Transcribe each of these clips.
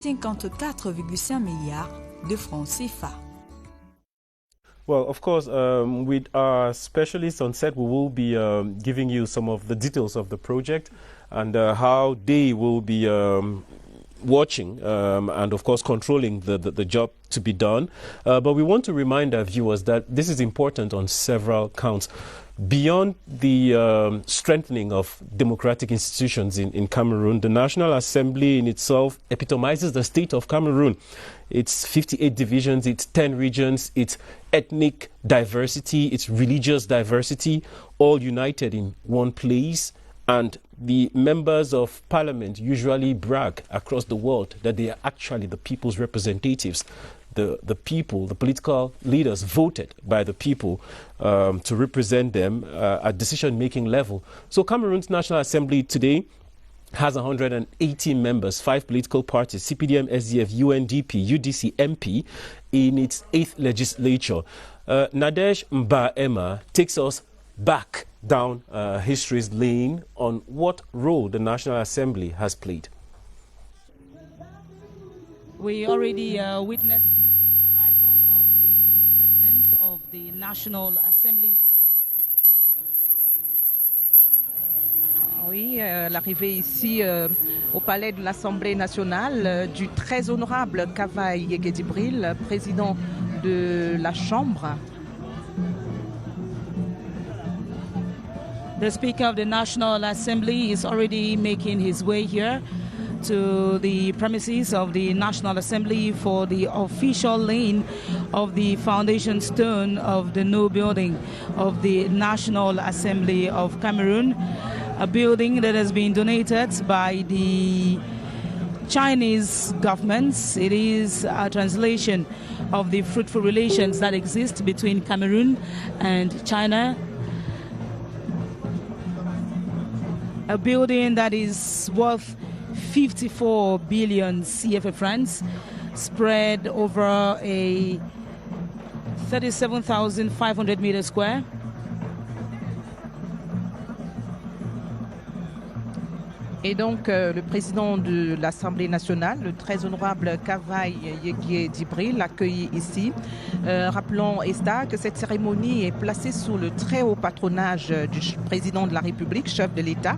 54,5 milliards de francs CFA. Well, of course, with our specialists on set, we will be giving you some of the details of the project and how they will be watching and, of course, controlling the job to be done. But we want to remind our viewers that this is important on several counts. Beyond the strengthening of democratic institutions in Cameroon, the National Assembly in itself epitomizes the state of Cameroon. Its 58 divisions, its 10 regions, its ethnic diversity, its religious diversity, all united in one place. And the members of parliament usually brag across the world that they are actually the people's representatives. The people, the political leaders voted by the people to represent them at decision-making level. So Cameroon's National Assembly today has 118 members, 5 political parties, CPDM, SDF, UNDP, UDC, MP, in its 8th legislature. Nadej Mba-Emma takes us back down history's lane on what role the National Assembly has played. We already witnessed the arrival of the President of the National Assembly. Oui, l'arrivée ici au palais de l'Assemblée nationale du très honorable Kavaï Yegué-Djibril, président de la Chambre. The Speaker of the National Assembly is already making his way here to the premises of the National Assembly for the official laying of the foundation stone of the new building of the National Assembly of Cameroon, a building that has been donated by the Chinese government. It is a translation of the fruitful relations that exist between Cameroon and China. A building that is worth 54 billion CFA francs, spread over a 37,500 meters square. Et donc, le président de l'Assemblée nationale, le très honorable Kavaï Yegué-Djibril, accueilli ici. Rappelons, Esther, que cette cérémonie est placée sous le très haut patronage du président de la République, chef de l'État,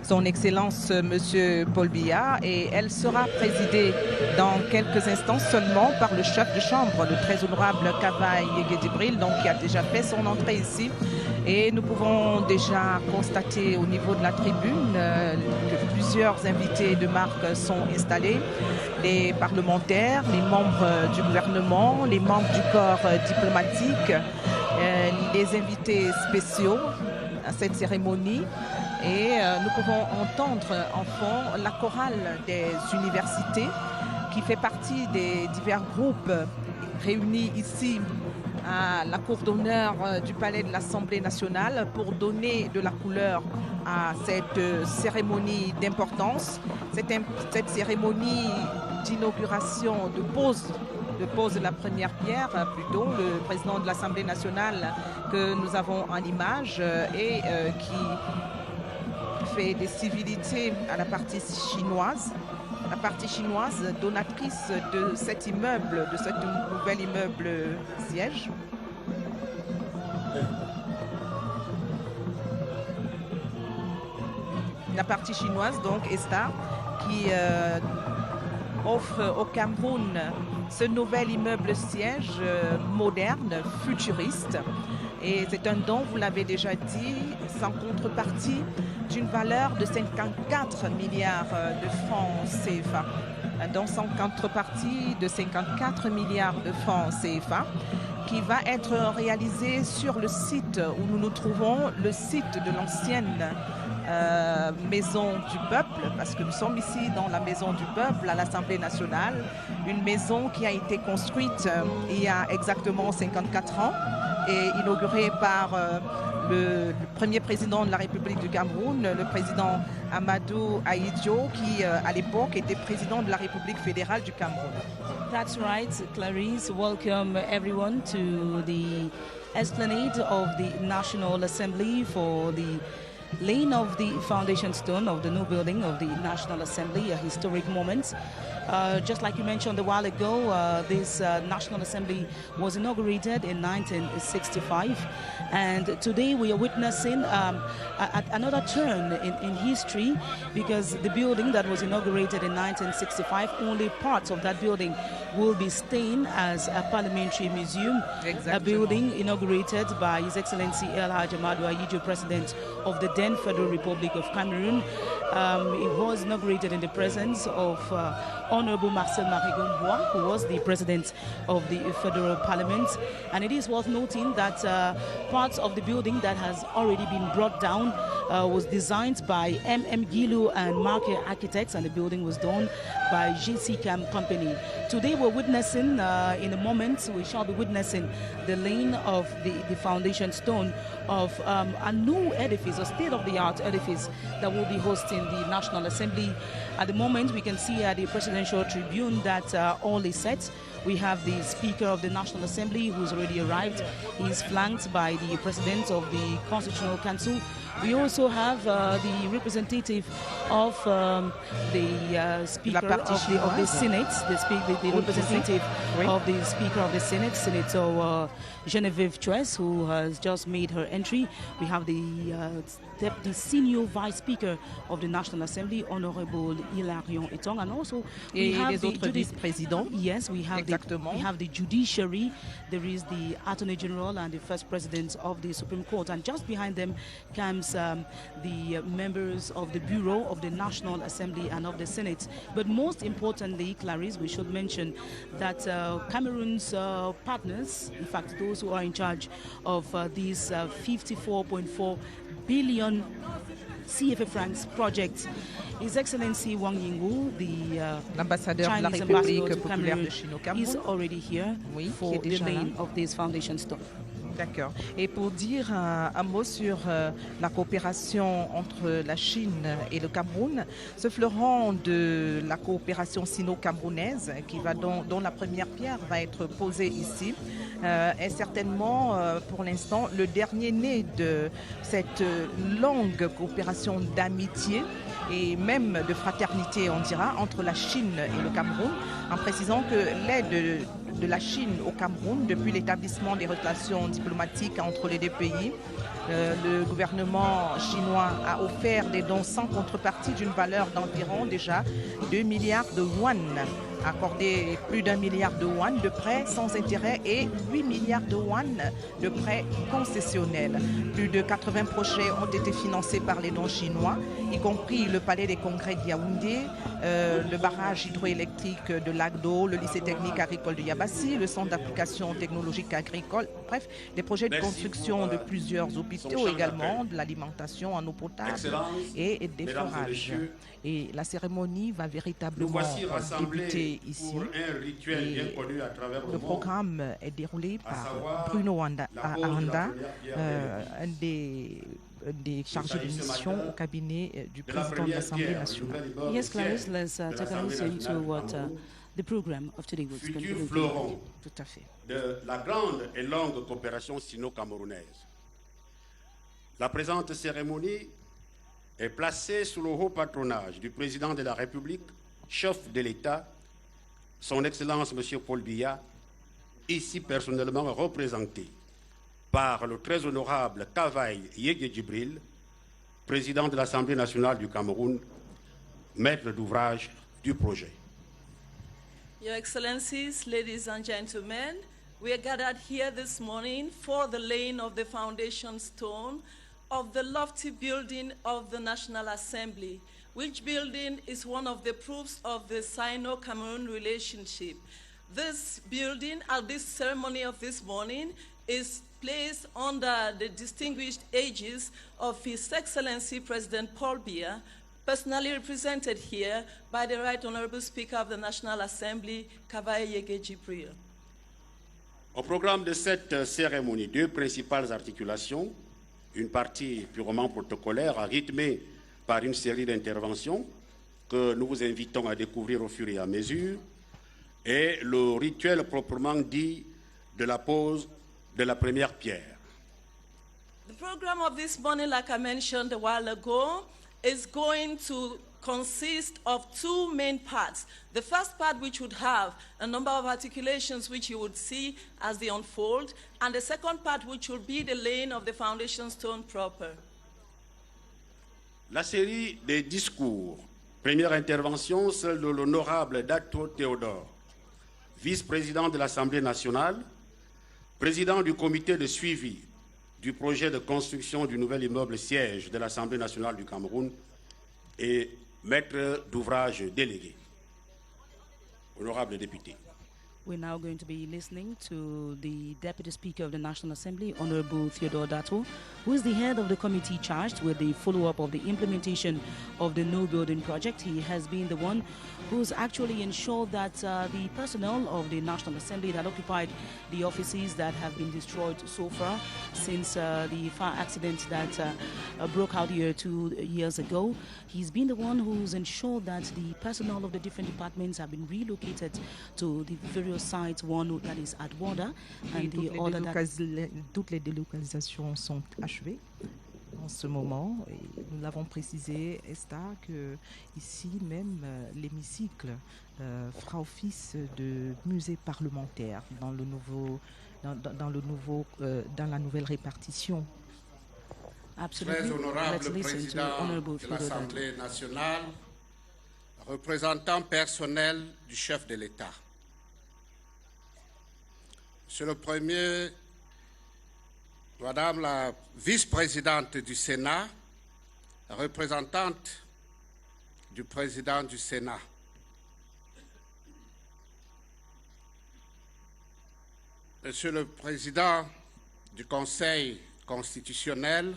son Excellence Monsieur Paul Biya, et elle sera présidée dans quelques instants seulement par le chef de chambre, le très honorable Kavaï Yegué-Djibril, donc qui a déjà fait son entrée ici. Et nous pouvons déjà constater au niveau de la tribune que plusieurs invités de marque sont installés. Les parlementaires, les membres du gouvernement, les membres du corps diplomatique, les invités spéciaux à cette cérémonie. Et nous pouvons entendre en fond la chorale des universités qui fait partie des divers groupes réunis ici à la cour d'honneur du palais de l'Assemblée nationale pour donner de la couleur à cette cérémonie d'importance, cette cérémonie d'inauguration, de pose de la première pierre, plutôt, le président de l'Assemblée nationale que nous avons en image et qui fait des civilités à la partie chinoise. La partie chinoise donatrice de cet immeuble, de ce nouvel immeuble siège. La partie chinoise, donc, ESTA, qui offre au Cameroun ce nouvel immeuble siège moderne, futuriste. Et c'est un don, vous l'avez déjà dit, sans contrepartie, d'une valeur de 54 milliards de francs CFA. Un don sans contrepartie de 54 milliards de francs CFA qui va être réalisé sur le site où nous nous trouvons, le site de l'ancienne maison du peuple, parce que nous sommes ici dans la maison du peuple à l'Assemblée nationale, une maison qui a été construite il y a exactement 54 ans et inaugurée par le premier président de la République du Cameroun, le président Amadou Ahidjo, qui à l'époque était président de la République fédérale du Cameroun. That's right, Clarice. Welcome everyone to the esplanade of the National Assembly for the laying of the foundation stone of the new building of the National Assembly, a historic moment. Just like you mentioned a while ago, this National Assembly was inaugurated in 1965, and today we are witnessing another turn in history, because the building that was inaugurated in 1965, only parts of that building will be staying as a parliamentary museum. Exactly. A building inaugurated by His Excellency El Haj Amadou Ahidjo, President of the then Federal Republic of Cameroon. It was inaugurated in the presence of Honorable Marcel Marie-Gombois, who was the President of the Federal Parliament. And it is worth noting that parts of the building that has already been brought down was designed by M.M. Gilou and Marquet Architects, and the building was done by GC Cam Company. Today we're witnessing, in a moment, we shall be witnessing the laying of the foundation stone of a new edifice, a state-of-the-art edifice that will be hosting the National Assembly. At the moment, we can see at the Presidential Tribune that all is set. We have the Speaker of the National Assembly who's already arrived. He's flanked by the President of the Constitutional Council. We also have the representative of the Speaker of the Senate, the representative of the Speaker of the Senate, Senator Genevieve Chouès, who has just made her entry. We have the senior Vice Speaker of the National Assembly, Honorable Hilarion Etong, and also we have the vice-présidents. Yes, we have the judiciary. There is the Attorney General and the First President of the Supreme Court, and just behind them comes the members of the Bureau of the National Assembly and of the Senate. But most importantly, Clarice, we should mention that Cameroon's partners, in fact those who are in charge of these 54.4 billion CFA francs project, His Excellency Wang Yingwu, the l'ambassadeur de la Chinese République ambassador to populaire Cameroon, de Chine au Cameroun, is already here for the laying of this foundation stone. D'accord. Et pour dire un mot sur la coopération entre la Chine et le Cameroun, ce fleuron de la coopération sino-camerounaise dont la première pierre va être posée ici est certainement pour l'instant le dernier né de cette longue coopération d'amitié et même de fraternité, on dira, entre la Chine et le Cameroun, en précisant que l'aide de la Chine au Cameroun depuis l'établissement des relations diplomatiques entre les deux pays. Le gouvernement chinois a offert des dons sans contrepartie d'une valeur d'environ déjà 2 milliards de yuan, accordé plus d'1 milliard de yuan de prêts sans intérêt et 8 milliards de yuan de prêts concessionnels. Plus de 80 projets ont été financés par les dons chinois, y compris le palais des congrès de Yaoundé, le barrage hydroélectrique de Lagdo, le lycée technique agricole de Yabassi, le centre d'application technologique agricole, bref, des projets de construction de plusieurs hôpitaux également, de l'alimentation en eau potable et des forages. Et la cérémonie va véritablement débuter ici. Le programme est déroulé par Bruno Aranda, un des chargés de mission au cabinet du président de l'Assemblée nationale. Yes, Clarisse, let's take a listen to what the program of today was going to be. Fleuron Tout à fait. de la grande et longue coopération sino-camerounaise. La présente cérémonie est placée sous le haut patronage du président de la République, chef de l'État, son Excellence M. Paul Biya, ici personnellement représenté par le très honorable Kavaï Yégué Djibril, président de l'Assemblée nationale du Cameroun, maître d'ouvrage du projet. Your Excellencies, ladies and gentlemen, we are gathered here this morning for the laying of the foundation stone of the lofty building of the National Assembly, which building is one of the proofs of the Sino-Cameroon relationship. This building, at this ceremony of this morning, is placed under the distinguished aegis of His Excellency President Paul Biya, personally represented here by the Right Honorable Speaker of the National Assembly, Kavaï Yégué Djibril. Au programme de cette cérémonie, deux principales articulations, une partie purement protocolaire, rythmée par une série d'interventions que nous vous invitons à découvrir au fur et à mesure, et le rituel proprement dit de la pose de la première pierre. The program of this morning, like I mentioned a while ago, is going to consist of two main parts. The first part, which would have a number of articulations which you would see as they unfold, and the second part, which will be the laying of the foundation stone proper. La série des discours. Première intervention, celle de l'honorable Dato Théodore, vice-président de l'Assemblée nationale, président du comité de suivi du projet de construction du nouvel immeuble siège de l'Assemblée nationale du Cameroun et maître d'ouvrage délégué. Honorable député. We're now going to be listening to the Deputy Speaker of the National Assembly, Honorable Theodore Dato, who is the head of the committee charged with the follow-up of the implementation of the new building project. He has been the one who's actually ensured that the personnel of the National Assembly that occupied the offices that have been destroyed so far since the fire accident that broke out here 2 years ago, he's been the one who's ensured that the personnel of the different departments have been relocated to the various sites, one that is at Wada and the other that... Toutes les délocalisations sont achevées en ce moment. Et nous l'avons précisé, Esther, que ici même l'hémicycle fera office de musée parlementaire dans la nouvelle répartition. Très honorable président de l'Assemblée nationale, représentant personnel du chef de l'État. Monsieur le Premier, Madame la vice-présidente du Sénat, représentante du président du Sénat, Monsieur le Président du Conseil constitutionnel,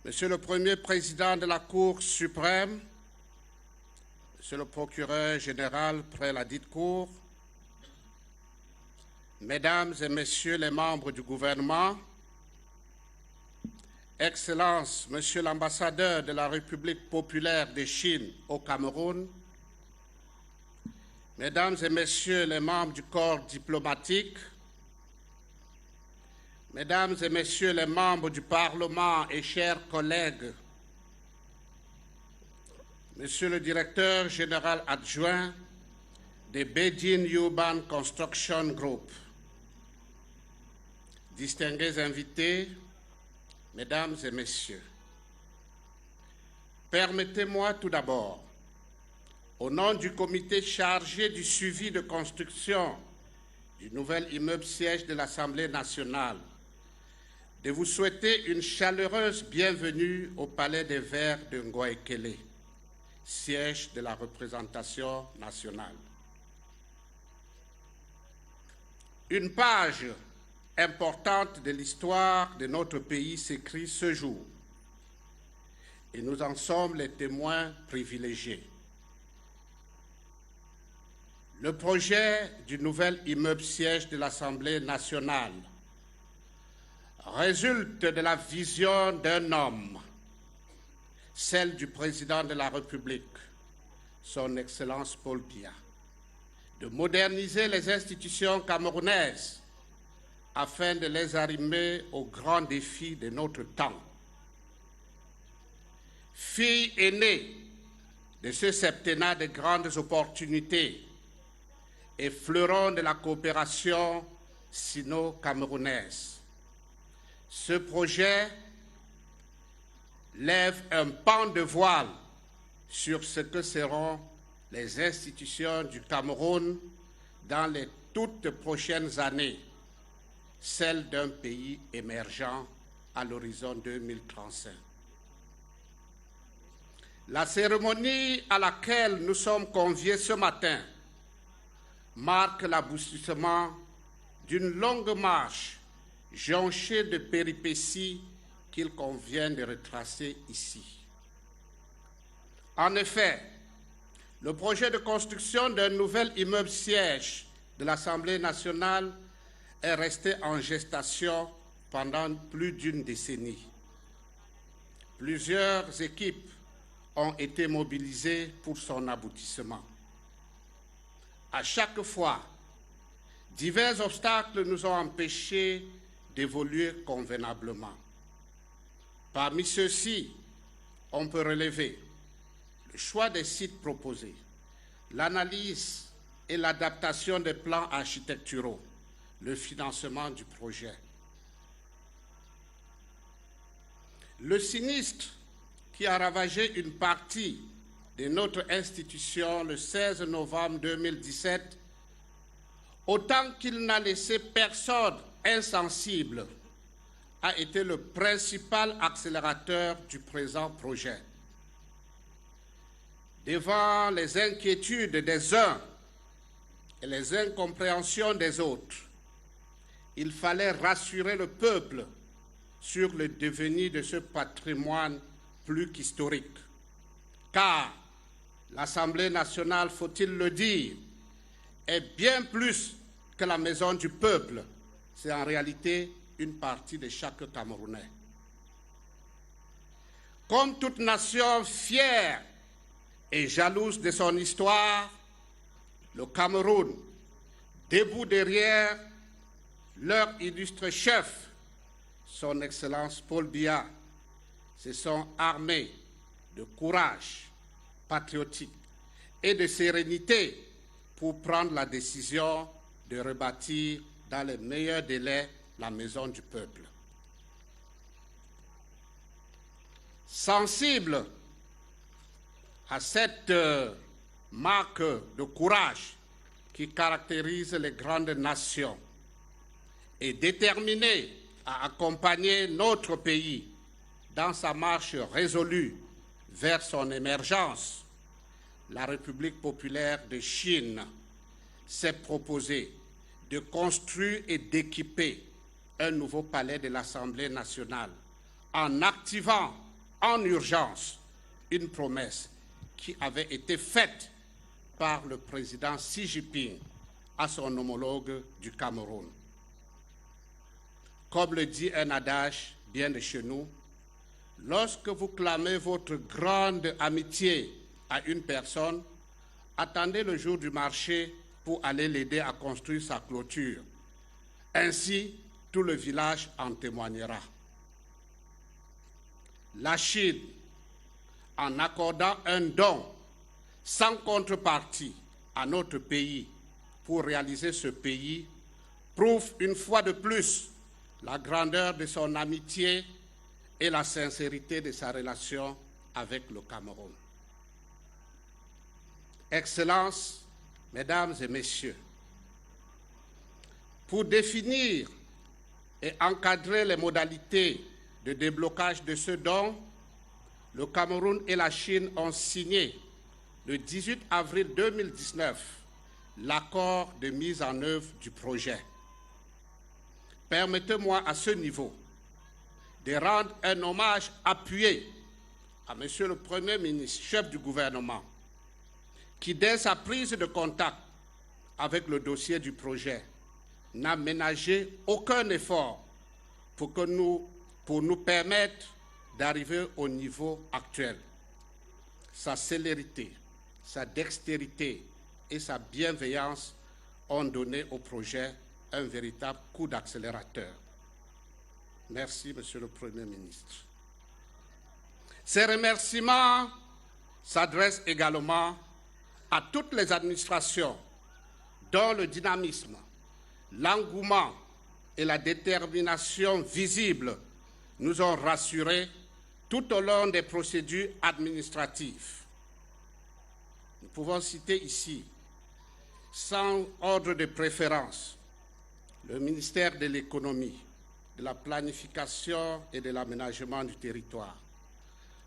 Monsieur le Premier Président de la Cour suprême, Monsieur le Procureur général près la dite Cour, Mesdames et Messieurs les membres du gouvernement, Excellences, Monsieur l'ambassadeur de la République populaire de Chine au Cameroun, Mesdames et Messieurs les membres du corps diplomatique, Mesdames et Messieurs les membres du Parlement et chers collègues, Monsieur le directeur général adjoint de Beijing Urban Construction Group, distingués invités, Mesdames et Messieurs, permettez-moi tout d'abord, au nom du comité chargé du suivi de construction du nouvel immeuble siège de l'Assemblée nationale, de vous souhaiter une chaleureuse bienvenue au Palais des Verts de Ngoïkele, siège de la représentation nationale. Une page importante de l'histoire de notre pays s'écrit ce jour, et nous en sommes les témoins privilégiés. Le projet du nouvel immeuble siège de l'Assemblée nationale résulte de la vision d'un homme, celle du président de la République, son Excellence Paul Biya, de moderniser les institutions camerounaises afin de les arrimer aux grands défis de notre temps. Fille aînée de ce septennat de grandes opportunités et fleuron de la coopération sino-camerounaise, ce projet lève un pan de voile sur ce que seront les institutions du Cameroun dans les toutes prochaines années, celle d'un pays émergent à l'horizon 2035. La cérémonie à laquelle nous sommes conviés ce matin marque l'aboutissement d'une longue marche jonchée de péripéties qu'il convient de retracer ici. En effet, le projet de construction d'un nouvel immeuble siège de l'Assemblée nationale est resté en gestation pendant plus d'une décennie. Plusieurs équipes ont été mobilisées pour son aboutissement. À chaque fois, divers obstacles nous ont empêchés d'évoluer convenablement. Parmi ceux-ci, on peut relever le choix des sites proposés, l'analyse et l'adaptation des plans architecturaux, le financement du projet. Le sinistre qui a ravagé une partie de notre institution le 16 novembre 2017, autant qu'il n'a laissé personne insensible, a été le principal accélérateur du présent projet. Devant les inquiétudes des uns et les incompréhensions des autres, il fallait rassurer le peuple sur le devenir de ce patrimoine plus qu'historique. Car l'Assemblée nationale, faut-il le dire, est bien plus que la maison du peuple. C'est en réalité une partie de chaque Camerounais. Comme toute nation fière et jalouse de son histoire, le Cameroun, debout derrière leur illustre chef, son Excellence Paul Biya, se sont armés de courage patriotique et de sérénité pour prendre la décision de rebâtir dans les meilleurs délais la maison du peuple. Sensible à cette marque de courage qui caractérise les grandes nations et déterminé à accompagner notre pays dans sa marche résolue vers son émergence, la République populaire de Chine s'est proposée de construire et d'équiper un nouveau palais de l'Assemblée nationale en activant en urgence une promesse qui avait été faite par le président Xi Jinping à son homologue du Cameroun. Comme le dit un adage bien de chez nous, lorsque vous clamez votre grande amitié à une personne, attendez le jour du marché pour aller l'aider à construire sa clôture. Ainsi, tout le village en témoignera. La Chine, en accordant un don sans contrepartie à notre pays pour réaliser ce pays, prouve une fois de plus la grandeur de son amitié et la sincérité de sa relation avec le Cameroun. Excellences, Mesdames et Messieurs, pour définir et encadrer les modalités de déblocage de ce don, le Cameroun et la Chine ont signé le 18 avril 2019 l'accord de mise en œuvre du projet. Permettez-moi à ce niveau de rendre un hommage appuyé à Monsieur le Premier ministre, chef du gouvernement, qui, dès sa prise de contact avec le dossier du projet, n'a ménagé aucun effort pour nous permettre d'arriver au niveau actuel. Sa célérité, sa dextérité et sa bienveillance ont donné au projet un véritable coup d'accélérateur. Merci, Monsieur le Premier ministre. Ces remerciements s'adressent également à toutes les administrations dont le dynamisme, l'engouement et la détermination visibles nous ont rassurés tout au long des procédures administratives. Nous pouvons citer ici, sans ordre de préférence, le ministère de l'Économie, de la Planification et de l'Aménagement du territoire,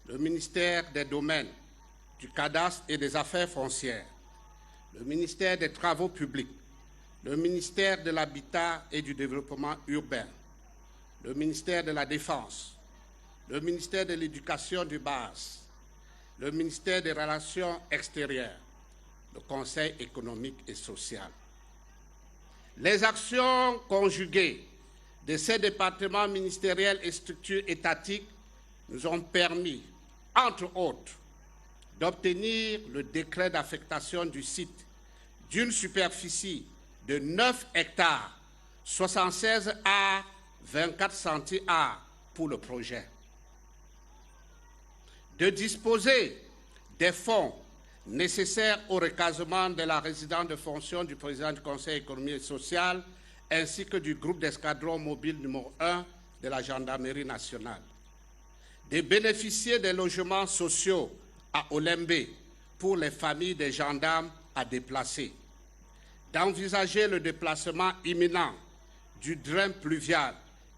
le ministère des Domaines, du Cadastre et des Affaires foncières, le ministère des Travaux publics, le ministère de l'Habitat et du Développement urbain, le ministère de la Défense, le ministère de l'Éducation de base, le ministère des Relations extérieures, le Conseil économique et social. Les actions conjuguées de ces départements ministériels et structures étatiques nous ont permis, entre autres, d'obtenir le décret d'affectation du site d'une superficie de 9 hectares, 76 arts 24 centiards pour le projet. De disposer des fonds nécessaires au recasement de la résidence de fonction du président du Conseil économique et social ainsi que du groupe d'escadron mobile numéro 1 de la gendarmerie nationale. De bénéficier des logements sociaux à Olembe pour les familles des gendarmes à déplacer. D'envisager le déplacement imminent du drain pluvial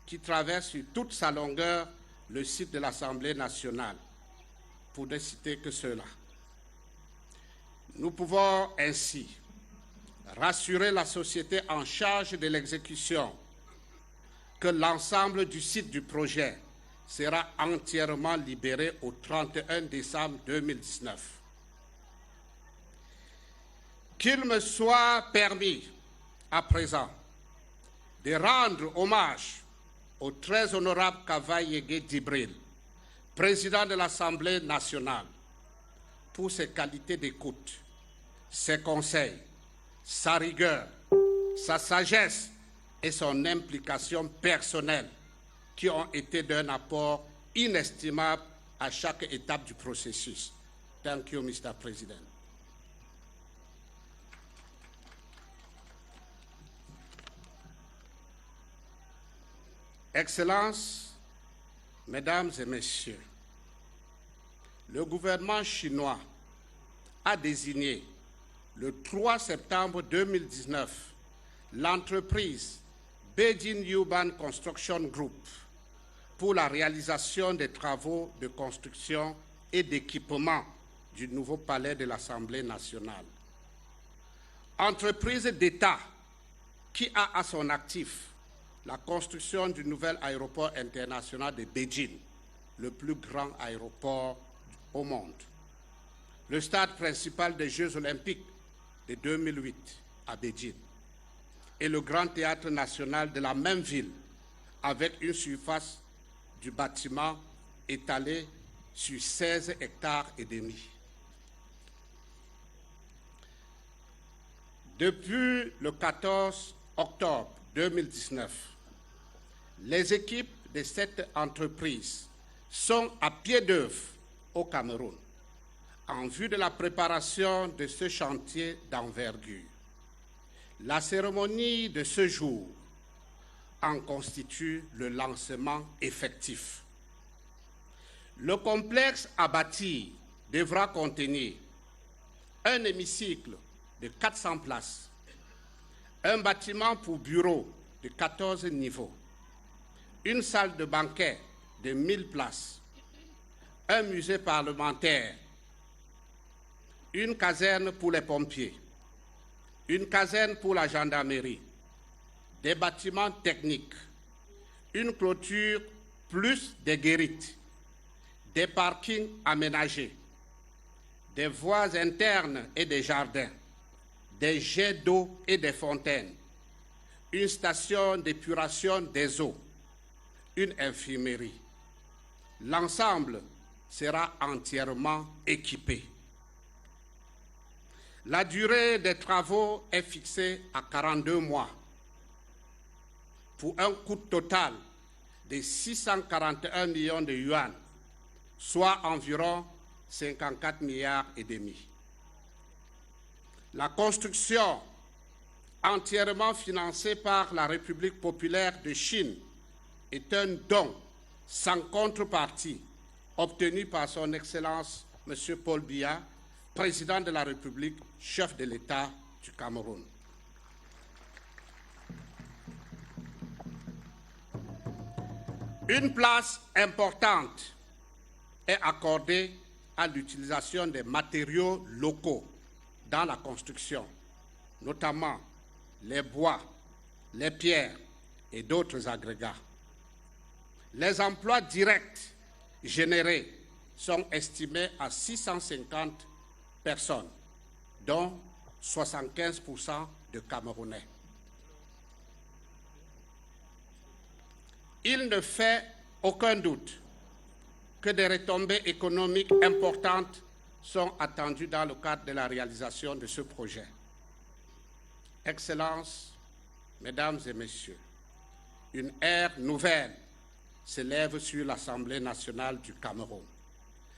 qui traverse sur toute sa longueur le site de l'Assemblée nationale, pour ne citer que cela. Nous pouvons ainsi rassurer la société en charge de l'exécution que l'ensemble du site du projet sera entièrement libéré au 31 décembre 2019. Qu'il me soit permis à présent de rendre hommage au très honorable Kavaï Yégué Djibril, président de l'Assemblée nationale, pour ses qualités d'écoute, ses conseils, sa rigueur, sa sagesse et son implication personnelle qui ont été d'un apport inestimable à chaque étape du processus. Thank you, Mr. President. Excellences, Mesdames et Messieurs, le gouvernement chinois a désigné le 3 septembre 2019 l'entreprise Beijing Yuban Construction Group pour la réalisation des travaux de construction et d'équipement du nouveau palais de l'Assemblée nationale. Entreprise d'État qui a à son actif la construction du nouvel aéroport international de Beijing, le plus grand aéroport au monde. Le stade principal des Jeux olympiques de 2008 à Beijing et le grand théâtre national de la même ville avec une surface du bâtiment étalée sur 16 hectares et demi. Depuis le 14 octobre 2019, les équipes de cette entreprise sont à pied d'œuvre au Cameroun en vue de la préparation de ce chantier d'envergure. La cérémonie de ce jour en constitue le lancement effectif. Le complexe à bâtir devra contenir un hémicycle de 400 places, un bâtiment pour bureaux de 14 niveaux, une salle de banquet de 1000 places, un musée parlementaire, une caserne pour les pompiers, une caserne pour la gendarmerie, des bâtiments techniques, une clôture plus des guérites, des parkings aménagés, des voies internes et des jardins, des jets d'eau et des fontaines, une station d'épuration des eaux, une infirmerie. L'ensemble sera entièrement équipé. La durée des travaux est fixée à 42 mois pour un coût total de 641 millions de yuan, soit environ 54 milliards et demi. La construction, entièrement financée par la République populaire de Chine, est un don sans contrepartie obtenu par son Excellence M. Paul Biya, président de la République, chef de l'État du Cameroun. Une place importante est accordée à l'utilisation des matériaux locaux dans la construction, notamment les bois, les pierres et d'autres agrégats. Les emplois directs générés sont estimés à 650 personnes, dont 75% de Camerounais. Il ne fait aucun doute que des retombées économiques importantes sont attendues dans le cadre de la réalisation de ce projet. Excellences, Mesdames et Messieurs, une ère nouvelle s'élève sur l'Assemblée nationale du Cameroun,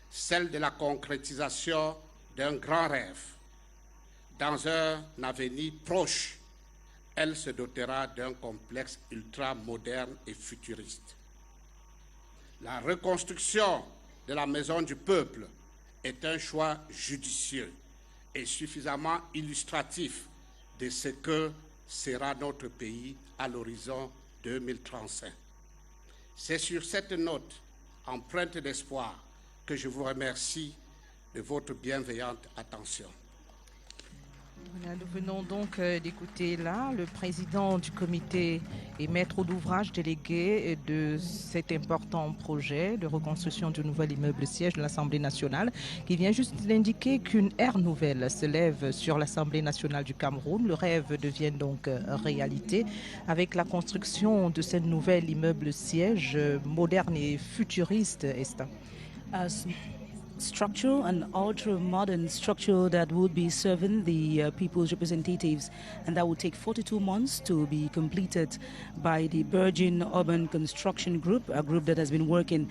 celle de la concrétisation d'un grand rêve. Dans un avenir proche, elle se dotera d'un complexe ultra-moderne et futuriste. La reconstruction de la Maison du Peuple est un choix judicieux et suffisamment illustratif de ce que sera notre pays à l'horizon 2035. C'est sur cette note empreinte d'espoir que je vous remercie de votre bienveillante attention. Voilà, nous venons donc d'écouter là le président du comité et maître d'ouvrage délégué de cet important projet de reconstruction du nouvel immeuble siège de l'Assemblée nationale qui vient juste d'indiquer qu'une ère nouvelle se lève sur l'Assemblée nationale du Cameroun. Le rêve devient donc réalité avec la construction de ce nouvel immeuble siège moderne et futuriste, Esther. Structural and ultra-modern structure that would be serving the people's representatives, and that would take 42 months to be completed by the Virgin Urban Construction Group, a group that has been working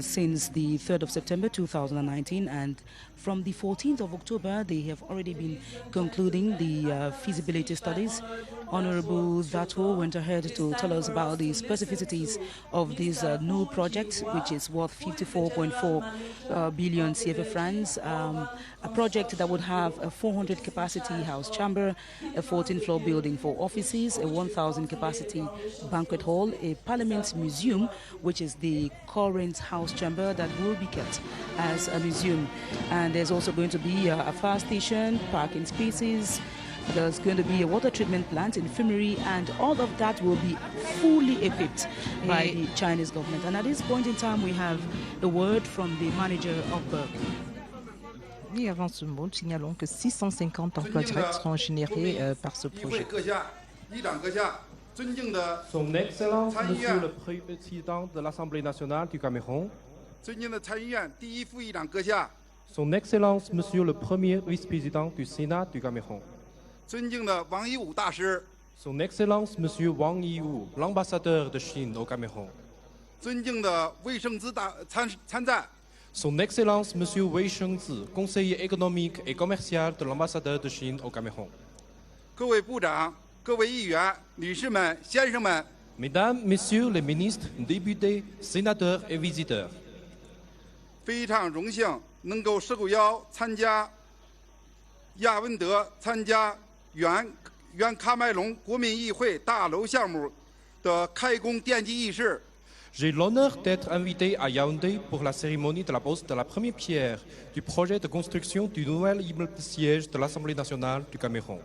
since the 3rd of September 2019, and from the 14th of October they have already been concluding the feasibility studies. Honorable Dato went ahead to tell us about the specificities of this new project, which is worth 54.4 billion CFA francs, a project that would have a 400 capacity house chamber, a 14-floor building for offices, a 1,000 capacity banquet hall, a parliament museum, which is the current house chamber that will be kept as a museum. And there's also going to be a fire station, parking spaces. There's going to be a water treatment plant, infirmary, and all of that will be fully equipped by the Chinese government. And at this point in time, we have a word from the manager of Berkeley. Et avant ce mot, signalons que 650 emplois directs seront générés par ce projet. Son Excellence, Monsieur le Président de l'Assemblée nationale du Cameroun. Son Excellence, Monsieur le Premier Vice-président du Sénat du Cameroun. Son Excellence, Monsieur Wang Yiwu, l'ambassadeur de Chine au Cameroun. Son Excellence, Monsieur Wei Shengzi, conseiller économique et commercial de l'ambassadeur de Chine au Cameroun. Mesdames, Messieurs les ministres, députés, sénateurs et visiteurs. 非常荣幸能够受邀参加亚温德参加原喀麦隆国民议会大楼项目的开工奠基仪式。 J'ai l'honneur d'être invité à Yaoundé pour la cérémonie de la pose de la première pierre du projet de construction du nouvel immeuble siège de l'Assemblée nationale du Cameroun.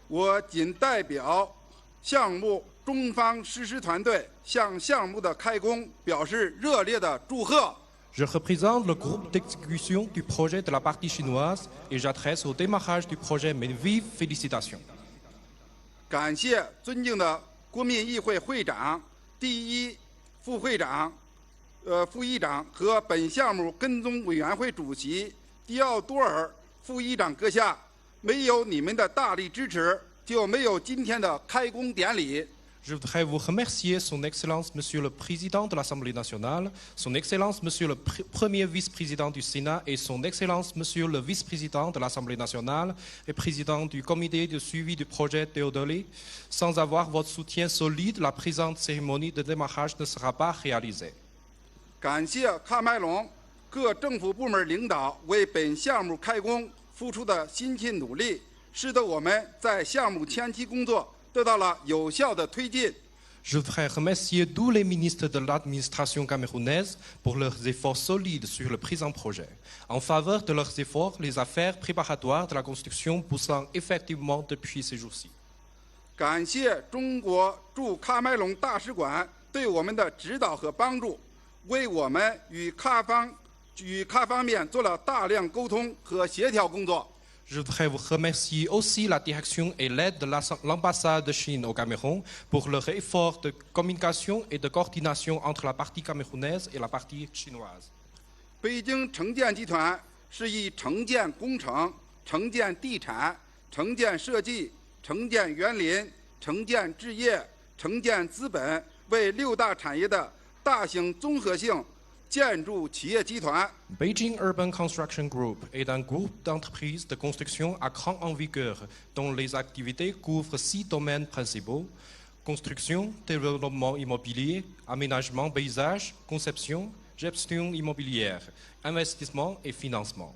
我仅代表项目中方实施团队向项目的开工表示热烈的祝贺。 Je représente le groupe d'exécution du projet de la partie chinoise et j'adresse au démarrage du projet mes vives félicitations. 感谢尊敬的国民议会会长、第一副会长、副议长和本项目跟踪委员会主席迪奥多尔副议长阁下，没有你们的大力支持，就没有今天的开工典礼。 Je voudrais vous remercier, Son Excellence, Monsieur le Président de l'Assemblée nationale, Son Excellence, Monsieur le Premier Vice-président du Sénat et Son Excellence, Monsieur le Vice-président de l'Assemblée nationale et Président du Comité de suivi du projet Théodolé. Sans avoir votre soutien solide, la présente cérémonie de démarrage ne sera pas réalisée. 感谢喀麦隆各政府部门领导为本项目开工付出的辛勤努力，使得我们在项目前期工作 Je voudrais remercier tous les ministres de l'administration camerounaise pour leurs efforts solides sur le présent projet. En faveur de leurs efforts, les affaires préparatoires de la construction poussant effectivement depuis ces jours-ci. 感谢中国驻喀麦隆大使馆对我们的指导和帮助，为我们与喀方面做了大量沟通和协调工作。 Je voudrais vous remercier aussi la direction et l'aide de l'ambassade de Chine au Cameroun pour leur effort de communication et de coordination entre la partie camerounaise et la partie chinoise. 北京城建集团是以城建工程、城建地产、城建设计、城建园林、城建置业、承建资本为6大产业的大型综合性建筑企业集团。 Beijing Urban Construction Group est un groupe d'entreprises de construction à grande envergure dont les activités couvrent 6 domaines principaux: construction, développement immobilier, aménagement paysage, conception, gestion immobilière, investissement et financement.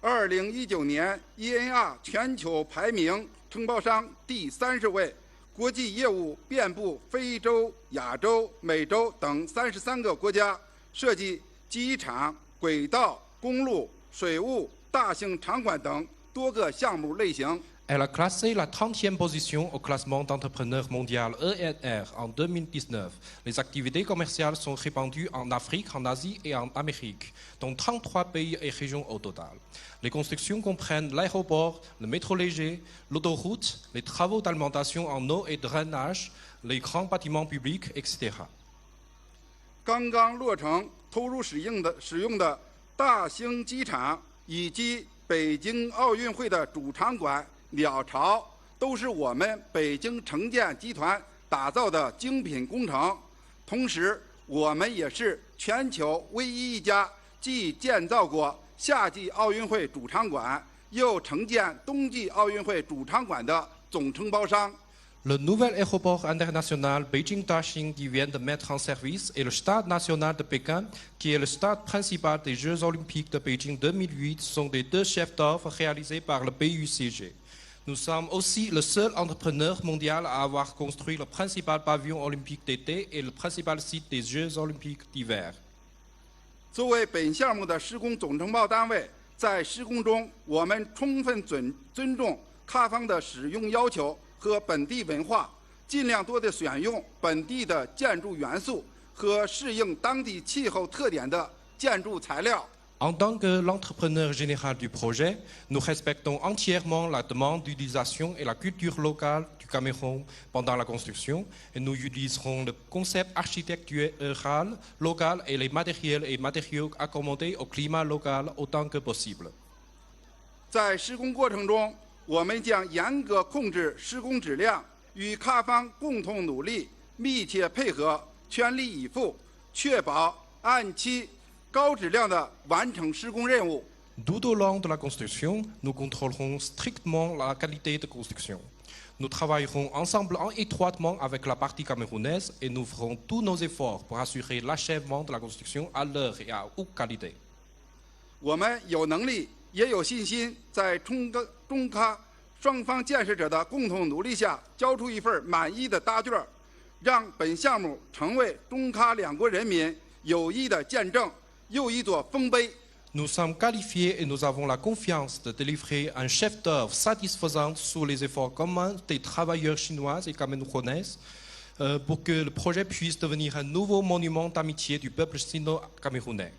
2019年 ENR 全球排名承包商第30位，国际业务遍布非洲、亚洲、美洲等33个国家，设计机场、轨道、公路、水务、大型场馆等多个项目类型。 Elle a classé la 30e position au classement d'entrepreneur mondial ENR en 2019. Les activités commerciales sont répandues en Afrique, en Asie et en Amérique, dans 33 pays et régions au total. Les constructions comprennent l'aéroport, le métro léger, l'autoroute, les travaux d'alimentation en eau et drainage, les grands bâtiments publics, etc. 刚刚落成、投入使用的大兴机场以及北京奥运会的主场馆 鸟巢都是我们北京城建集团打造的精品工程，同时我们也是全球唯一一家既建造过夏季奥运会主场馆，又承建冬季奥运会主场馆的总承包商。 Le nouvel aéroport international Beijing-Daxing qui vient de mettre en service et le stade national de Pékin, qui est le stade principal des Jeux olympiques de Beijing 2008, sont des 2 chefs d'œuvre réalisés par le BUCG. Nous sommes aussi le seul entrepreneur mondial à avoir construit le principal pavillon olympique d'été et le principal site des Jeux olympiques d'hiver. 作为本项目的施工总承包单位，在施工中，我们充分尊重喀方的使用要求和本地文化，尽量多地选用本地的建筑元素和适应当地气候特点的建筑材料。 En tant que l'entrepreneur général du projet, nous respectons entièrement la demande d'utilisation et la culture locale du Cameroun pendant la construction et nous utiliserons le concept architectural local et les matériaux accommodés au climat local autant que possible. 在施工过程中，我们将严格控制施工质量，与喀方共同努力，密切配合，全力以赴，确保按期 高质量的完成施工任务。 Tout au long de la construction, nous contrôlerons strictement la qualité de construction. Nous travaillerons ensemble étroitement avec la partie camerounaise et nous ferons tous nos efforts pour assurer l'achèvement de la construction à l'heure et à haute qualité. 我们有能力，也有信心，在中喀双方建设者的共同努力下，交出一份满意的答卷，让本项目成为中喀两国人民友谊的见证。 Nous sommes qualifiés et nous avons la confiance de délivrer un chef d'œuvre satisfaisant sous les efforts communs des travailleurs chinois et camerounais pour que le projet puisse devenir un nouveau monument d'amitié du peuple sino-camerounais.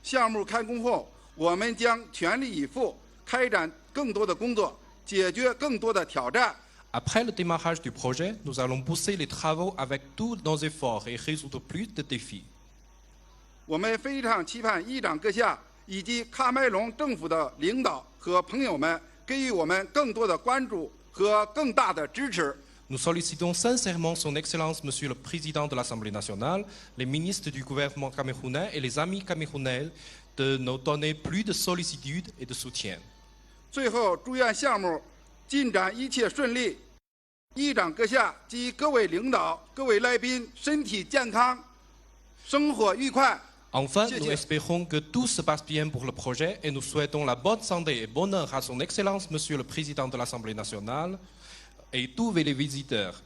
项目开工后，我们将全力以赴开展更多的工作，解决更多的挑战。 Après le démarrage du projet, nous allons pousser les travaux avec tous nos efforts et résoudre plus de défis. 我们非常期盼议长阁下以及喀麦隆政府的领导和朋友们给予我们更多的关注和更大的支持。 Nous sollicitons sincèrement Son Excellence Monsieur le Président de l'Assemblée nationale, les ministres du gouvernement camerounais et les amis camerounais de nous donner plus de sollicitude et de soutien. 最后，祝愿项目进展一切顺利，议长阁下及各位领导、各位来宾身体健康，生活愉快。 Enfin, nous espérons que tout se passe bien pour le projet et nous souhaitons la bonne santé et bonheur à Son Excellence Monsieur le Président de l'Assemblée nationale et tous les visiteurs.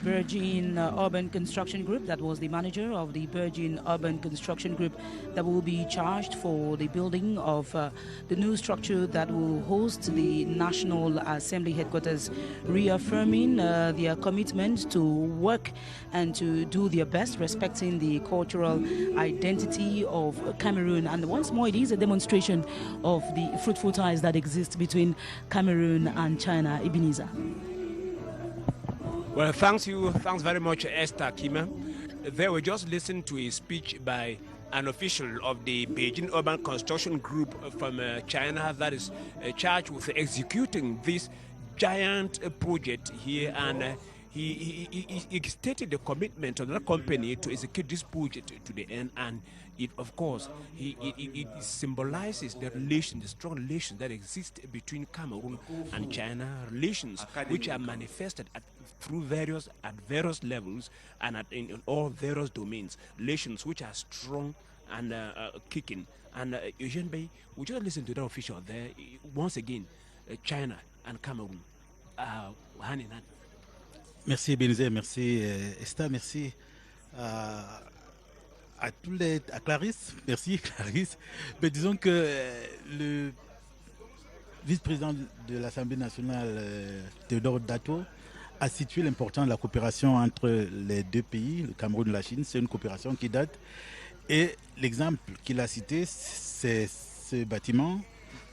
Virgin Urban Construction Group, that was the manager of the Virgin Urban Construction Group that will be charged for the building of the new structure that will host the National Assembly headquarters, reaffirming their commitment to work and to do their best, respecting the cultural identity of Cameroon. And once more, it is a demonstration of the fruitful ties that exist between Cameroon and China. Ebenezer. Well, thanks very much, Esther Kima. There we just listened to a speech by an official of the Beijing Urban Construction Group from China that is charged with executing this giant project here, and he stated the commitment of that company to execute this project to the end, and it, of course, it symbolizes the relation, the strong relations that exist between Cameroon and China, relations which are manifested at various levels and in all various domains, relations which are strong and kicking. And Eugene Bay, we just listen to the official there. Once again, China and Cameroon are hand in hand. Merci Benzer, merci Esta, merci à tous à Clarisse, merci Clarisse. Mais disons que le vice-président de l'Assemblée nationale, Théodore Dato, a situé l'importance de la coopération entre les deux pays, le Cameroun et la Chine. C'est une coopération qui date. Et l'exemple qu'il a cité, c'est ce bâtiment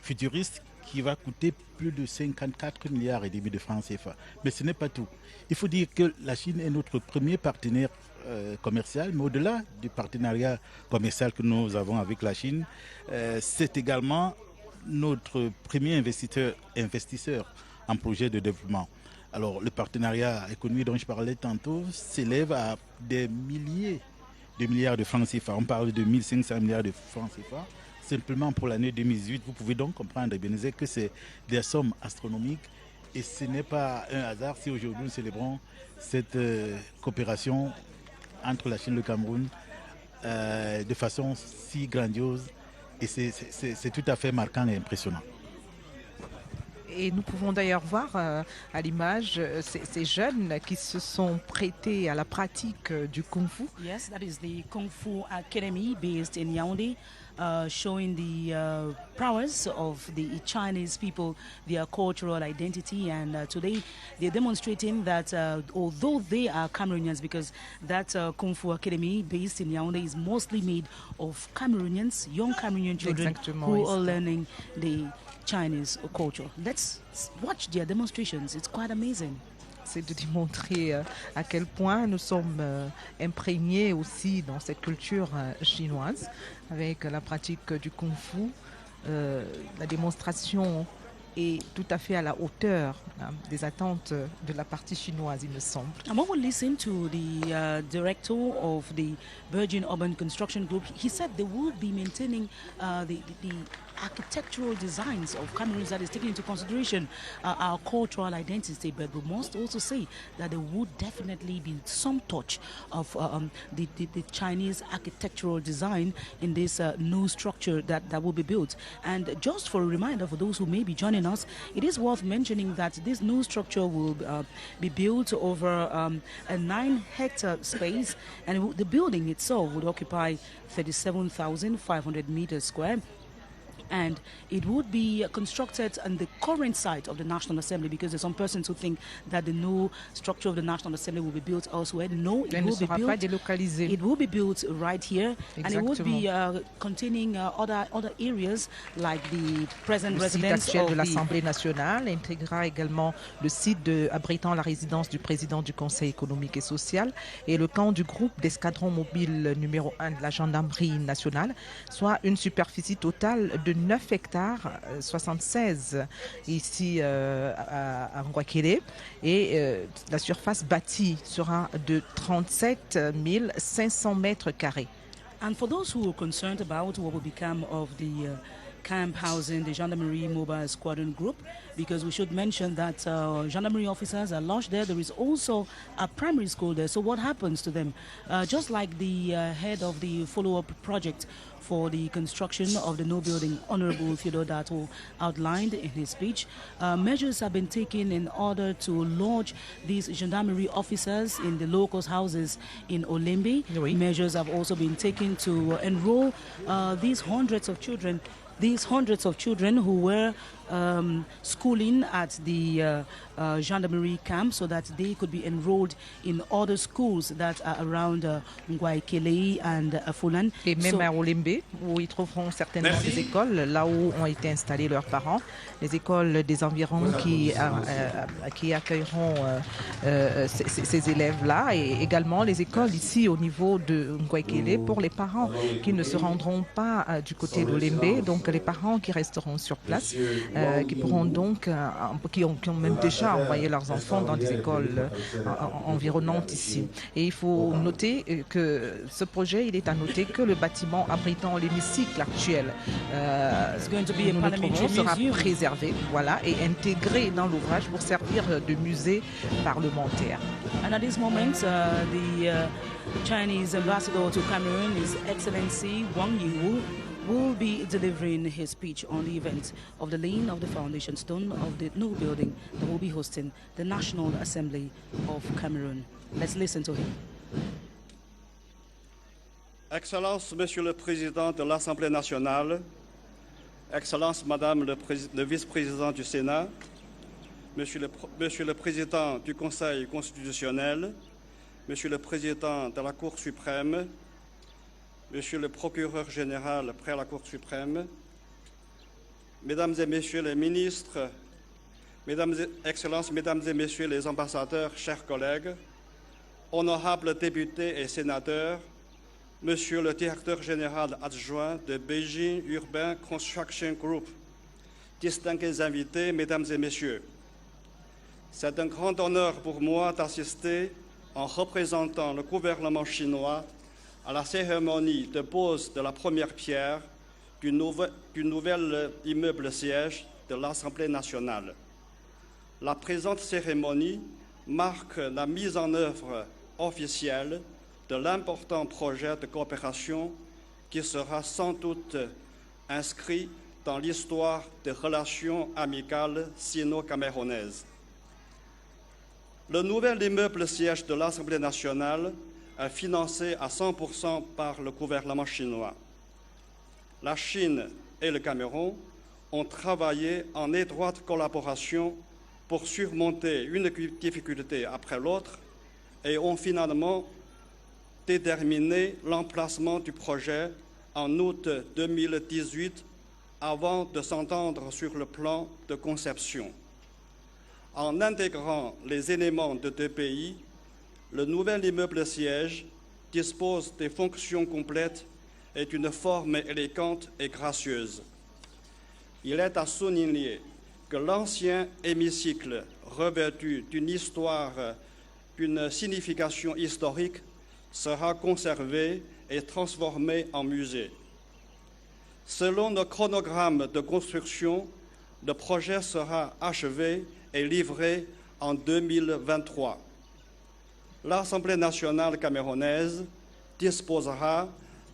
futuriste qui va coûter plus de 54 milliards et demi de francs CFA. Mais ce n'est pas tout. Il faut dire que la Chine est notre premier partenaire commercial, mais au-delà du partenariat commercial que nous avons avec la Chine, c'est également notre premier investisseur en projet de développement. Alors le partenariat économique dont je parlais tantôt s'élève à des milliers de milliards de francs CFA. On parle de 1500 milliards de francs CFA. Simplement pour l'année 2018, vous pouvez donc comprendre, Ebenezer, que c'est des sommes astronomiques et ce n'est pas un hasard si aujourd'hui nous célébrons cette coopération entre la Chine et le Cameroun de façon si grandiose et c'est tout à fait marquant et impressionnant. Et nous pouvons d'ailleurs voir à l'image ces jeunes qui se sont prêtés à la pratique du Kung Fu. Yes, that is the Kung Fu Academy based in Yaoundé, showing the prowess of the Chinese people, their cultural identity. And today they're demonstrating that although they are Cameroonians, because that Kung Fu Academy based in Yaoundé is mostly made of Cameroonians, young Cameroonian children who are learning the Chinese culture. Let's watch their demonstrations. It's quite amazing. C'est de démontrer à quel point nous sommes imprégnés aussi dans cette culture chinoise avec la pratique du Kung Fu. La démonstration est tout à fait à la hauteur des attentes de la partie chinoise, il me semble. And when we listen to the director of the Virgin Urban Construction Group, he said they will be maintaining the architectural designs of Cameroon that is taking into consideration our cultural identity, but we must also say that there would definitely be some touch of the Chinese architectural design in this new structure that will be built. And just for a reminder for those who may be joining us, it is worth mentioning that this new structure will be built over a 9-hectare space, and the building itself would occupy 37,500 meters square. And it would be constructed on the current site of the National Assembly, because there's some persons who think that the new structure of the National Assembly will be built elsewhere. No, it will be built right here. Exactement. And it would be containing other areas like the present residence of de l'Assemblée nationale, intégrera également le site abritant la résidence du président du Conseil économique et social et le camp du groupe d'escadron mobile numéro 1 de la gendarmerie nationale, soit une superficie totale de 9 hectares 76 ici à Ngouakélé, et la surface bâtie sera de 37 500 mètres carrés. And for those who are concerned about what will become of the camp housing the Gendarmerie Mobile Squadron Group, because we should mention that gendarmerie officers are lodged there. There is also a primary school there. So what happens to them? Just like the head of the follow-up project for the construction of the new building, Honorable Theodore Dato, outlined in his speech, measures have been taken in order to lodge these gendarmerie officers in the locals' houses in Olembe. Oui. Measures have also been taken to enroll these hundreds of children these hundreds of children who were schooling at the gendarmerie camp so that they could be enrolled in other schools that are around Ngwaikele and Fulan. Et même à Olembe, où ils trouveront certainement des écoles, là où ont été installés leurs parents, les écoles des environs qui accueilleront ces élèves-là, et également les écoles ici au niveau de Ngwaikele pour les parents qui ne se rendront pas du côté d'Olembe, donc les parents qui resteront sur place, qui pourront donc, qui ont même déjà envoyé leurs enfants dans des écoles environnantes ici. Et il faut noter que ce projet, il est à noter que le bâtiment abritant l'hémicycle actuel sera préservé, voilà, et intégré dans l'ouvrage pour servir de musée parlementaire. And at this moment, the Chinese ambassador to Cameroon, His Excellency Wang Yingwu, will be delivering his speech on the event of the laying of the foundation stone of the new building that will be hosting the National Assembly of Cameroon. Let's listen to him. Excellence, Monsieur le Président de l'Assemblée nationale, Excellence, Madame le Vice-président du Sénat, Monsieur le Président du Conseil constitutionnel, Monsieur le Président de la Cour suprême, Monsieur le Procureur général près la Cour suprême, Mesdames et Messieurs les ministres, Excellences, Mesdames et Messieurs les ambassadeurs, chers collègues, honorables députés et sénateurs, Monsieur le Directeur général adjoint de Beijing Urban Construction Group, distingués invités, Mesdames et Messieurs, c'est un grand honneur pour moi d'assister en représentant le gouvernement chinois à la cérémonie de pose de la première pierre du nouvel immeuble siège de l'Assemblée nationale. La présente cérémonie marque la mise en œuvre officielle de l'important projet de coopération qui sera sans doute inscrit dans l'histoire des relations amicales sino-camerounaises. Le nouvel immeuble siège de l'Assemblée nationale est financé à 100% par le gouvernement chinois. La Chine et le Cameroun ont travaillé en étroite collaboration pour surmonter une difficulté après l'autre et ont finalement déterminé l'emplacement du projet en août 2018 avant de s'entendre sur le plan de conception. En intégrant les éléments de deux pays, le nouvel immeuble siège dispose des fonctions complètes et d'une forme élégante et gracieuse. Il est à souligner que l'ancien hémicycle, revêtu d'une histoire, d'une signification historique, sera conservé et transformé en musée. Selon le chronogramme de construction, le projet sera achevé et livré en 2023. L'Assemblée nationale camerounaise disposera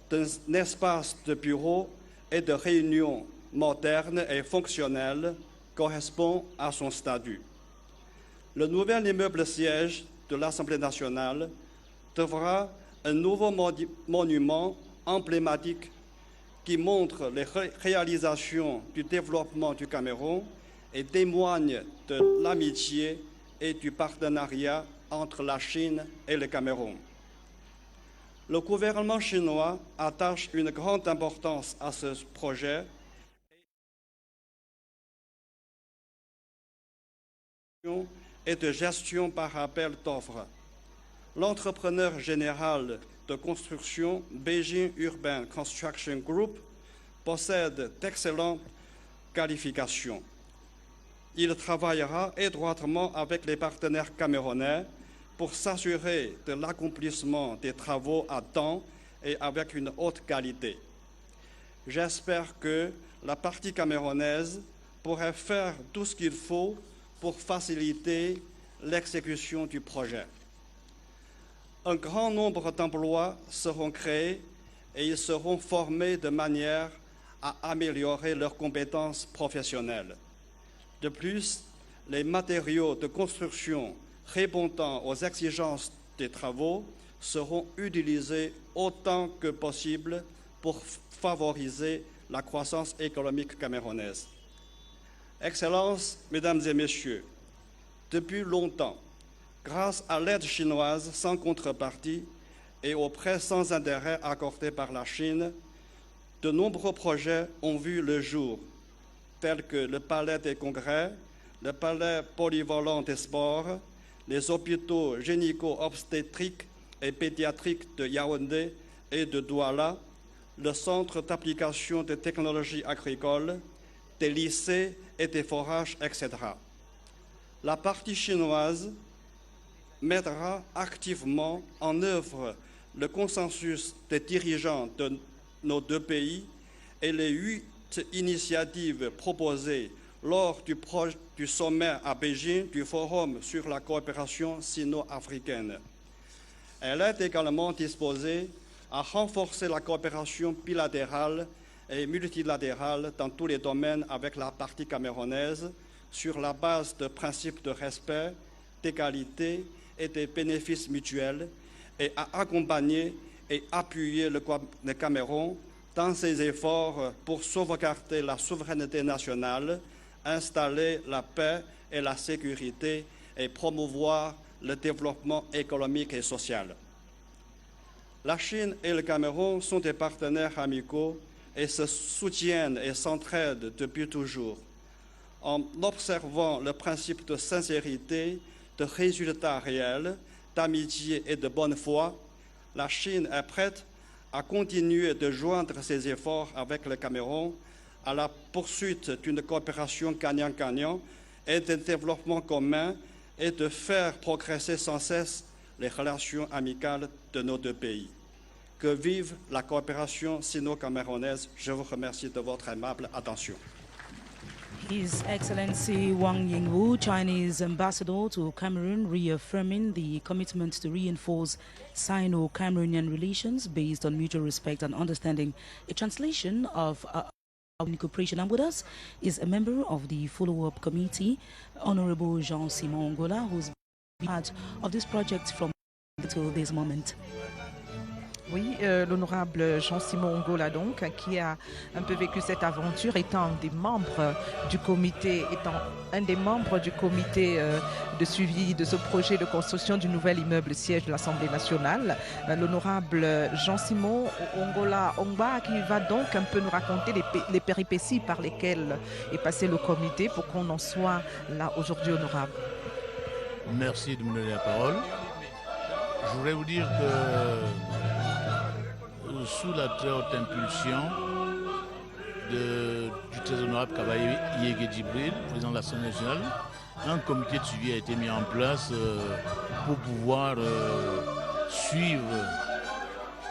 d'un espace de bureau et de réunion moderne et fonctionnel correspond à son statut. Le nouvel immeuble siège de l'Assemblée nationale devra un nouveau monument emblématique qui montre les réalisations du développement du Cameroun et témoigne de l'amitié et du partenariat entre la Chine et le Cameroun. Le gouvernement chinois attache une grande importance à ce projet et de gestion par appel d'offres. L'entrepreneur général de construction Beijing Urban Construction Group possède d'excellentes qualifications. Il travaillera étroitement avec les partenaires camerounais pour s'assurer de l'accomplissement des travaux à temps et avec une haute qualité. J'espère que la partie camerounaise pourrait faire tout ce qu'il faut pour faciliter l'exécution du projet. Un grand nombre d'emplois seront créés et ils seront formés de manière à améliorer leurs compétences professionnelles. De plus, les matériaux de construction répondant aux exigences des travaux seront utilisés autant que possible pour favoriser la croissance économique camerounaise. Excellences, Mesdames et Messieurs, depuis longtemps, grâce à l'aide chinoise sans contrepartie et aux prêts sans intérêt accordés par la Chine, de nombreux projets ont vu le jour, tels que le Palais des Congrès, le Palais polyvalent des sports, les hôpitaux gynéco-obstétriques et pédiatriques de Yaoundé et de Douala, le Centre d'application des technologies agricoles, des lycées et des forages, etc. La partie chinoise mettra activement en œuvre le consensus des dirigeants de nos deux pays et les 8 initiatives proposées lors du sommet à Beijing du Forum sur la coopération sino-africaine. Elle est également disposée à renforcer la coopération bilatérale et multilatérale dans tous les domaines avec la partie camerounaise sur la base de principes de respect, d'égalité et des bénéfices mutuels et à accompagner et appuyer le Cameroun dans ses efforts pour sauvegarder la souveraineté nationale, installer la paix et la sécurité et promouvoir le développement économique et social. La Chine et le Cameroun sont des partenaires amicaux et se soutiennent et s'entraident depuis toujours. En observant le principe de sincérité, de résultats réels, d'amitié et de bonne foi, la Chine est prête à continuer de joindre ses efforts avec le Cameroun à la poursuite d'une coopération gagnant-gagnant et d'un développement commun et de faire progresser sans cesse les relations amicales de nos deux pays. Que vive la coopération sino-camerounaise. Je vous remercie de votre aimable attention. His Excellency Wang Yingwu, Chinese ambassador to Cameroon, reaffirming the commitment to reinforce Sino-Cameroonian relations based on mutual respect and understanding. A translation of cooperation. And with us is a member of the follow-up committee, Honorable Jean-Simon Ngola, who's been part of this project from until this moment. Oui, l'honorable Jean-Simon Ngola donc, qui a un peu vécu cette aventure, étant un des membres du comité, de suivi de ce projet de construction du nouvel immeuble siège de l'Assemblée nationale. L'honorable Jean-Simon Ngola Ongba qui va donc un peu nous raconter les péripéties par lesquelles est passé le comité pour qu'on en soit là aujourd'hui, honorable. Merci de me donner la parole. Je voudrais vous dire que sous la très haute impulsion du très honorable Kavaye Djibril, président de l'Assemblée nationale, un comité de suivi a été mis en place pour pouvoir suivre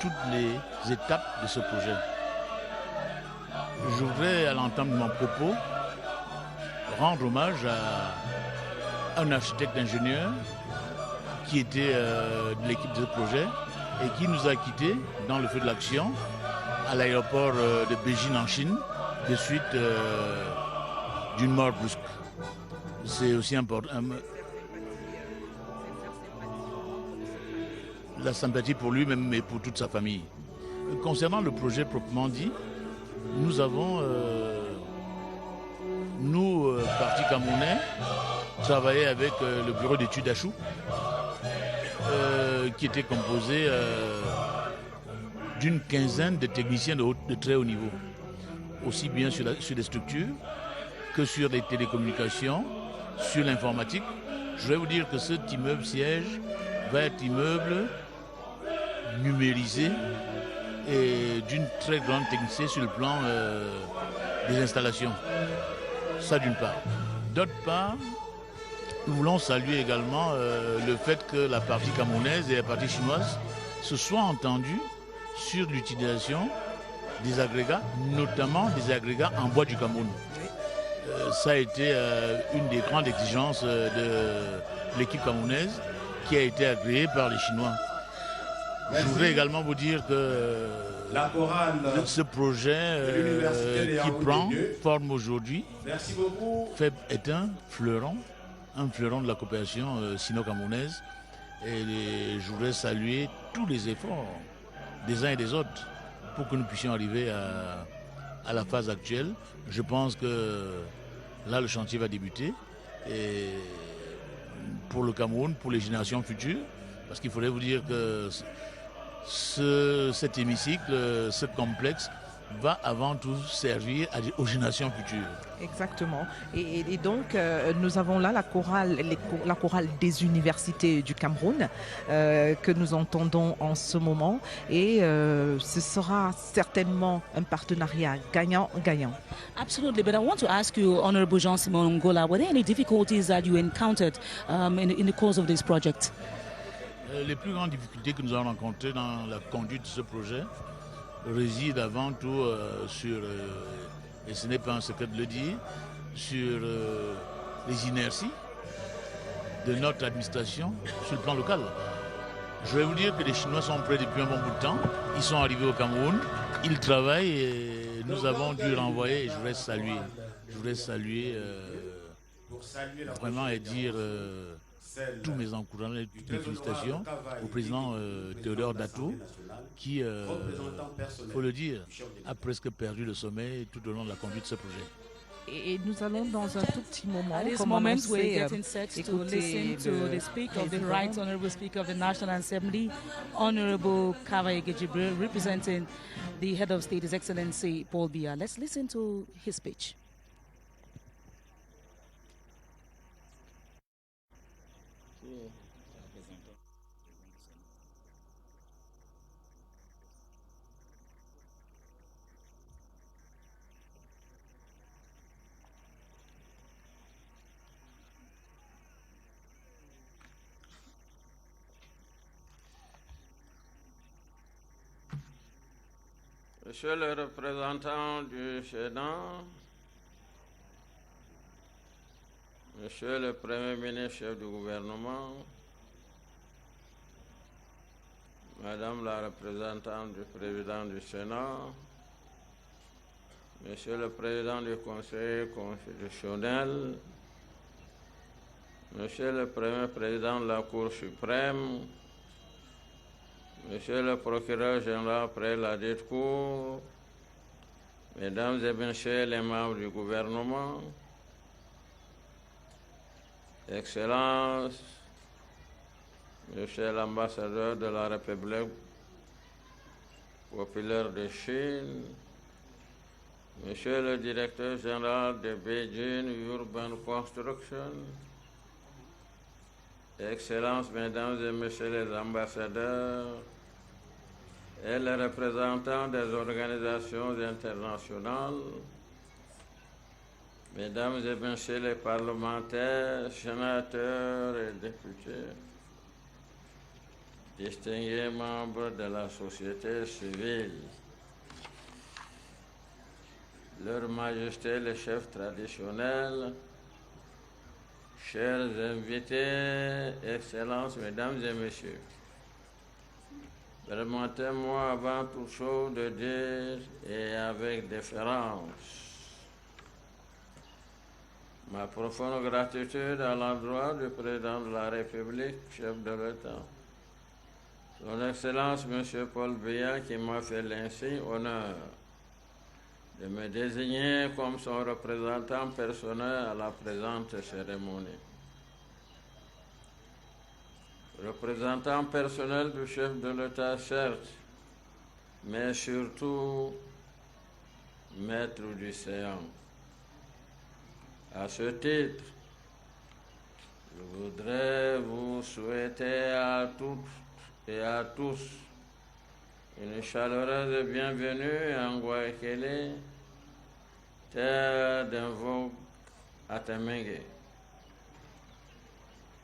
toutes les étapes de ce projet. Je voudrais, à l'entame de mon propos, rendre hommage à un architecte ingénieur qui était de l'équipe de ce projet et qui nous a quittés dans le feu de l'action à l'aéroport de Beijing en Chine, de suite d'une mort brusque. C'est aussi important. La sympathie pour lui, mais pour toute sa famille. Concernant le projet proprement dit, nous avons, parti camerounais, travaillé avec le bureau d'études d'Achou, qui était composé d'une quinzaine de techniciens de très haut niveau, aussi bien sur les structures que sur les télécommunications, sur l'informatique. Je vais vous dire que cet immeuble siège va être immeuble numérisé et d'une très grande technicité sur le plan des installations. Ça d'une part. D'autre part, nous voulons saluer également le fait que la partie camerounaise et la partie chinoise se soient entendues sur l'utilisation des agrégats, notamment des agrégats en bois du Cameroun. Ça a été une des grandes exigences de l'équipe camerounaise qui a été agréée par les Chinois. Je voudrais également vous dire que ce projet qui prend forme aujourd'hui est un fleuron de la coopération sino-camerounaise. Et je voudrais saluer tous les efforts des uns et des autres pour que nous puissions arriver à la phase actuelle. Je pense que là, le chantier va débuter. Et pour le Cameroun, pour les générations futures, parce qu'il faudrait vous dire que cet hémicycle, ce complexe, va avant tout servir aux générations futures. Exactement. Et donc, nous avons là la chorale des universités du Cameroun que nous entendons en ce moment. Et ce sera certainement un partenariat gagnant-gagnant. Absolutely, but I want to ask you, Honorable Jean-Simon Ngola, were there any difficulties that you encountered in the course of this project? Les plus grandes difficultés que nous avons rencontrées dans la conduite de ce projet réside avant tout sur, et ce n'est pas un secret de le dire, sur les inerties de notre administration sur le plan local. Je vais vous dire que les Chinois sont prêts depuis un bon bout de temps. Ils sont arrivés au Cameroun, ils travaillent et nous avons dû renvoyer. Et je voudrais saluer vraiment et dire tous mes encouragements et toutes mes félicitations au président Théodore Dato qui, il faut le dire, a presque perdu le sommeil tout au long de la conduite de ce projet. Et nous allons dans un tout petit moment, At this comme moment, annoncé, we're getting set to listen to the Speaker of the Right Honorable Speaker of the National Assembly, Honorable Kavayi Jibril, representing the Head of State, His Excellency Paul Biya. Let's listen to his speech. Monsieur le représentant du Sénat, Monsieur le Premier ministre, chef du gouvernement, Madame la représentante du président du Sénat, Monsieur le président du Conseil constitutionnel, Monsieur le premier président de la Cour suprême, Monsieur le procureur général près la dite Cour, Mesdames et Messieurs les membres du gouvernement, Excellences, Monsieur l'ambassadeur de la République populaire de Chine, Monsieur le directeur général de Beijing Urban Construction, Excellences, Mesdames et Messieurs les ambassadeurs et les représentants des organisations internationales, Mesdames et Messieurs les parlementaires, sénateurs et députés, distingués membres de la société civile, Leur Majesté les chefs traditionnels, chers invités, Excellences, Mesdames et Messieurs, permettez-moi avant toute chose de dire, et avec déférence, ma profonde gratitude à l'endroit du président de la République, chef de l'État, Son Excellence M. Paul Biya, qui m'a fait l'insigne honneur de me désigner comme son représentant personnel à la présente cérémonie. Représentant personnel du chef de l'État, certes, mais surtout maître du séant. À ce titre, je voudrais vous souhaiter à toutes et à tous une chaleureuse bienvenue à Ngouaekele, terre d'un vogue à Temengue,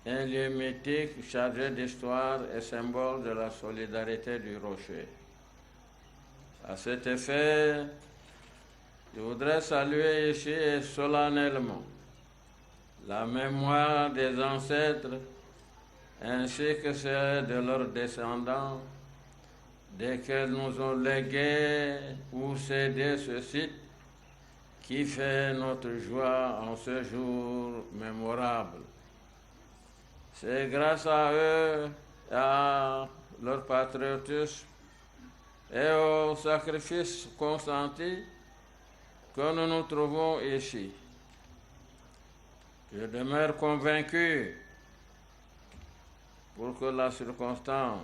un lieu mythique chargé d'histoire et symbole de la solidarité du Rocher. À cet effet, je voudrais saluer ici et solennellement la mémoire des ancêtres ainsi que celle de leurs descendants, desquels nous ont légué ou cédé ce site qui fait notre joie en ce jour mémorable. C'est grâce à eux, à leur patriotisme et au sacrifice consenti que nous nous trouvons ici. Je demeure convaincu pour que la circonstance,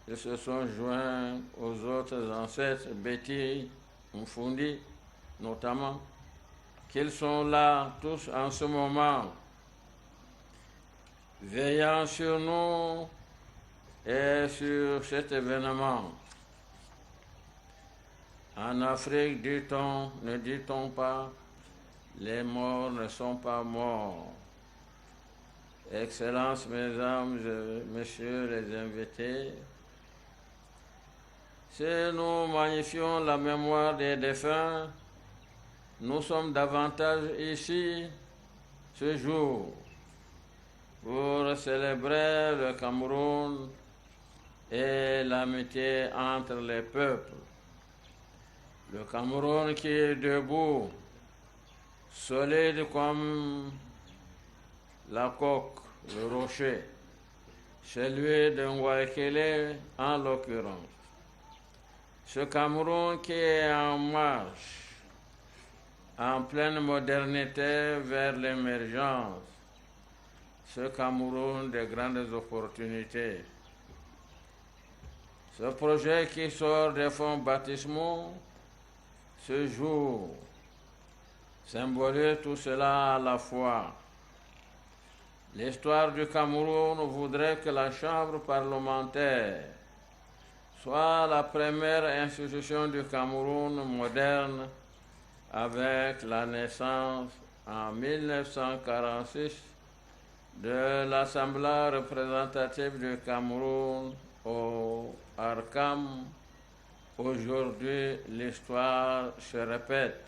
ils se sont joints aux autres ancêtres, Betty, Mfundi, notamment, qu'ils sont là tous en ce moment, veillant sur nous et sur cet événement. En Afrique, dit-on, ne dit-on pas, les morts ne sont pas morts. Excellences, mesdames et messieurs les invités, si nous magnifions la mémoire des défunts, nous sommes davantage ici ce jour pour célébrer le Cameroun et l'amitié entre les peuples. Le Cameroun qui est debout, solide comme la coque, le rocher, celui de Ngouaekele en l'occurrence. Ce Cameroun qui est en marche, en pleine modernité vers l'émergence, ce Cameroun de grandes opportunités. Ce projet qui sort des fonds baptismaux, ce jour, symbolise tout cela à la fois. L'histoire du Cameroun voudrait que la Chambre parlementaire soit la première institution du Cameroun moderne avec la naissance en 1946 de l'Assemblée représentative du Cameroun au Arkham. Aujourd'hui, l'histoire se répète.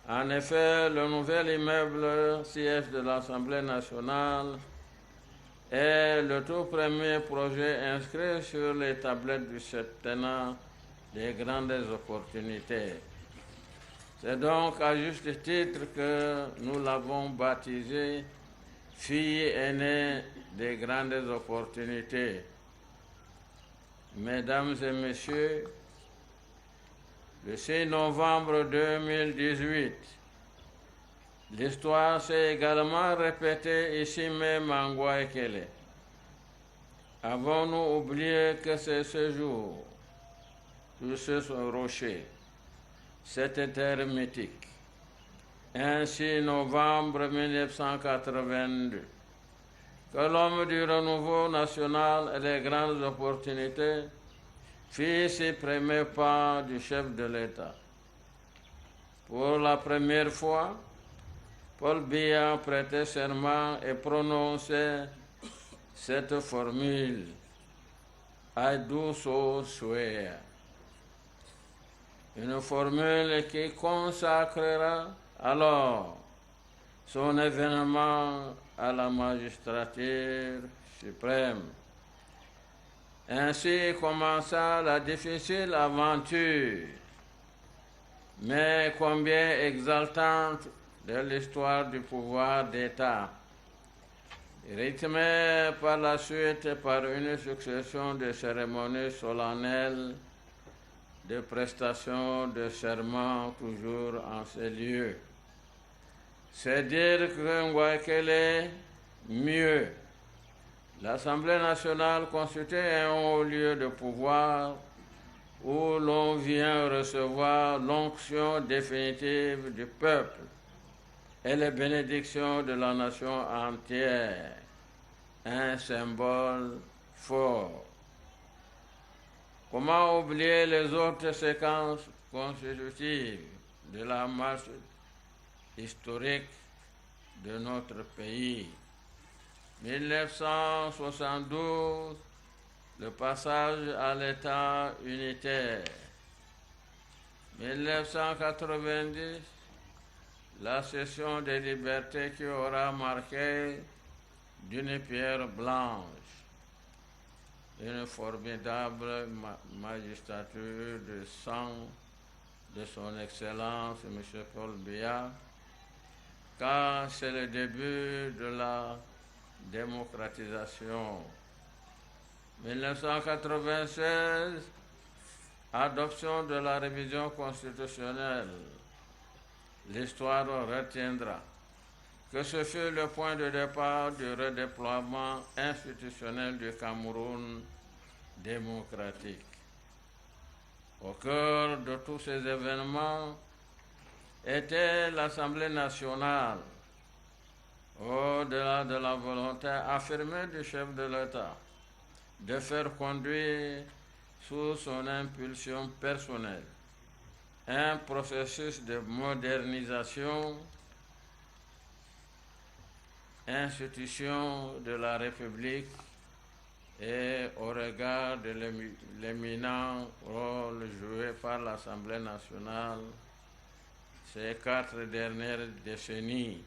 En effet, le nouvel immeuble siège de l'Assemblée nationale est le tout premier projet inscrit sur les tablettes du septennat des grandes opportunités. C'est donc à juste titre que nous l'avons baptisé fille aînée des grandes opportunités. Mesdames et messieurs, le 6 novembre 2018, l'histoire s'est également répétée ici même en Ngouaekele. Avons-nous oublié que c'est ce jour, sur ce rocher, cette terre mythique, un 6 novembre 1982, que l'homme du renouveau national et les grandes opportunités fit ses premiers pas du chef de l'État. Pour la première fois, Paul Biya prêtait serment et prononçait cette formule « I do so swear », une formule qui consacrera alors son événement à la magistrature suprême. Ainsi commença la difficile aventure, mais combien exaltante, de l'histoire du pouvoir d'État, rythmée par la suite par une succession de cérémonies solennelles, de prestations de serment toujours en ces lieux. C'est dire que Ngouaekele, mieux, l'Assemblée nationale constitue un haut lieu de pouvoir où l'on vient recevoir l'onction définitive du peuple et les bénédictions de la nation entière, un symbole fort. Comment oublier les autres séquences constitutives de la marche historique de notre pays? 1972, le passage à l'État unitaire. 1990, la cession des libertés qui aura marqué d'une pierre blanche une formidable magistrature de sang de son Excellence M. Paul Biya, car c'est le début de la démocratisation. 1996, adoption de la révision constitutionnelle, l'histoire retiendra que ce fut le point de départ du redéploiement institutionnel du Cameroun démocratique. Au cœur de tous ces événements était l'Assemblée nationale, au-delà de la volonté affirmée du chef de l'État de faire conduire sous son impulsion personnelle un processus de modernisation institution de la République et au regard de l'éminent rôle joué par l'Assemblée nationale ces 4 dernières décennies.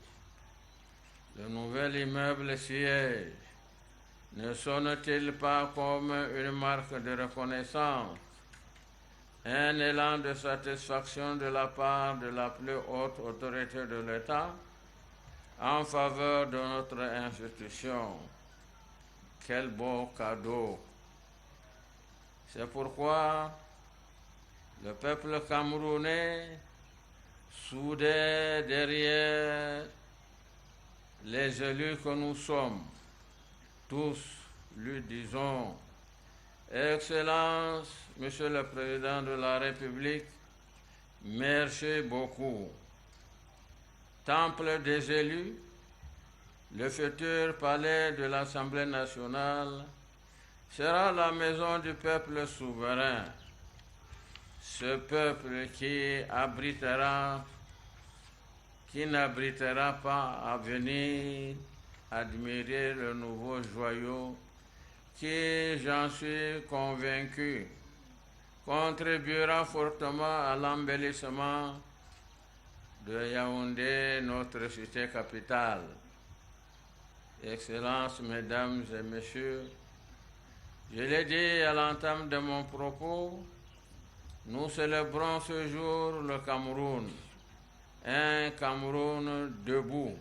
Le nouvel immeuble siège ne sonne-t-il pas comme une marque de reconnaissance, un élan de satisfaction de la part de la plus haute autorité de l'État en faveur de notre institution? Quel beau cadeau! C'est pourquoi le peuple camerounais, soudé derrière les élus que nous sommes, tous lui disons: Excellence, Monsieur le Président de la République, merci beaucoup. Temple des élus, le futur palais de l'Assemblée nationale sera la maison du peuple souverain, ce peuple qui n'abritera pas à venir admirer le nouveau joyau qui, j'en suis convaincu, contribuera fortement à l'embellissement de Yaoundé, notre cité capitale. Excellences, Mesdames et Messieurs, je l'ai dit à l'entame de mon propos, nous célébrons ce jour le Cameroun, un Cameroun debout,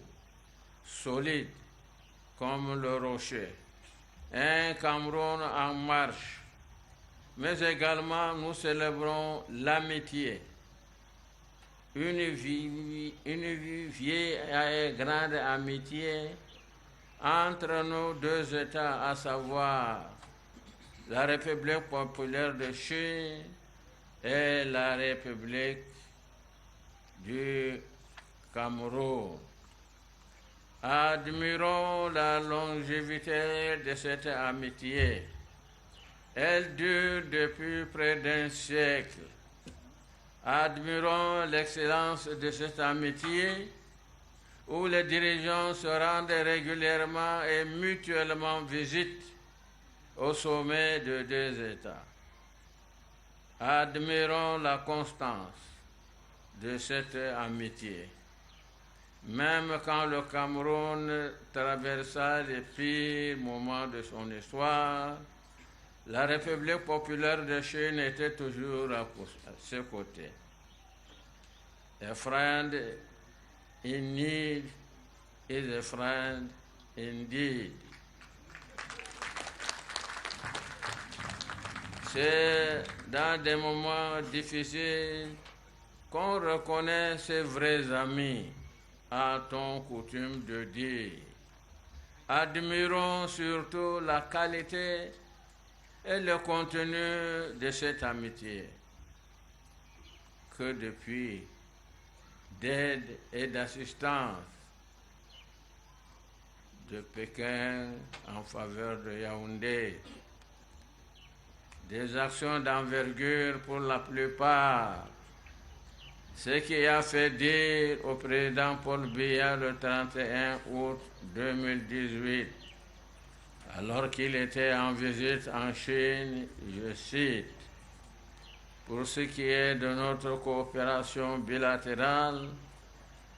solide comme le rocher, un Cameroun en marche, mais également nous célébrons l'amitié, une vieille et grande amitié entre nos 2 États, à savoir la République populaire de Chine et la République du Cameroun. Admirons la longévité de cette amitié. Elle dure depuis près d'1 siècle. Admirons l'excellence de cette amitié où les dirigeants se rendent régulièrement et mutuellement visite au sommet de 2 États. Admirons la constance de cette amitié. Même quand le Cameroun traversa les pires moments de son histoire, la République populaire de Chine était toujours à ses côtés. A friend in need is a friend indeed. C'est dans des moments difficiles qu'on reconnaît ses vrais amis, a-t-on coutume de dire. Admirons surtout la qualité et le contenu de cette amitié que depuis d'aide et d'assistance de Pékin en faveur de Yaoundé, des actions d'envergure pour la plupart, ce qui a fait dire au président Paul Biya le 31 août 2018, alors qu'il était en visite en Chine, je cite: pour ce qui est de notre coopération bilatérale,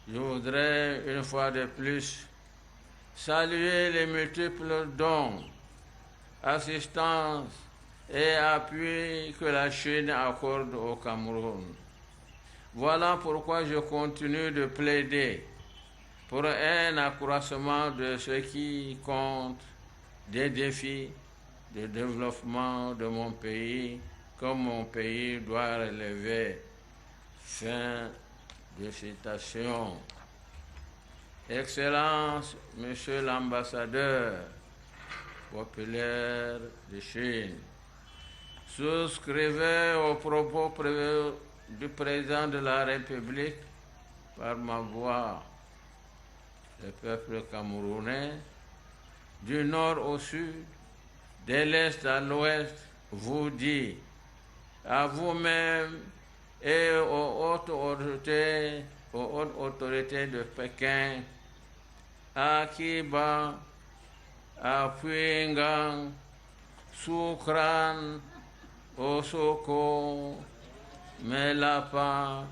je voudrais une fois de plus saluer les multiples dons, assistance et appui que la Chine accorde au Cameroun. Voilà pourquoi je continue de plaider pour un accroissement de ce qui compte des défis de développement de mon pays que mon pays doit relever. Fin de citation. Excellence, Monsieur l'ambassadeur populaire de Chine, souscrivez aux propos du président de la République par ma voix. Le peuple camerounais, du nord au sud, de l'est à l'ouest, vous dit, à vous-même et aux hautes autorités de Pékin, à Kiba, à Pyongyang, Soukran, Osoko, Melapa,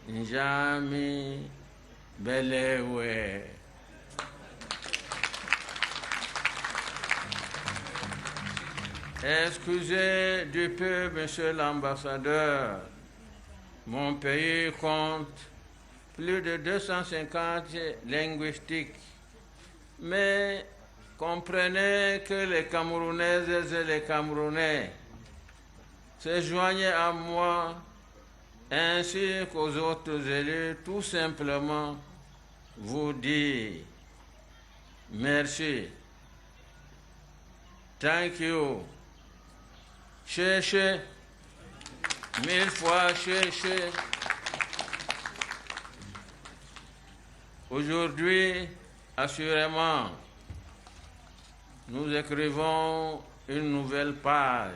Njami, Belewe. Excusez du peu, Monsieur l'ambassadeur, mon pays compte plus de 250 linguistiques, mais comprenez que les Camerounaises et les Camerounais se joignent à moi ainsi qu'aux autres élus, tout simplement vous dire merci, thank you, cherchez, 1000 fois cherchez. Aujourd'hui, assurément, nous écrivons une nouvelle page,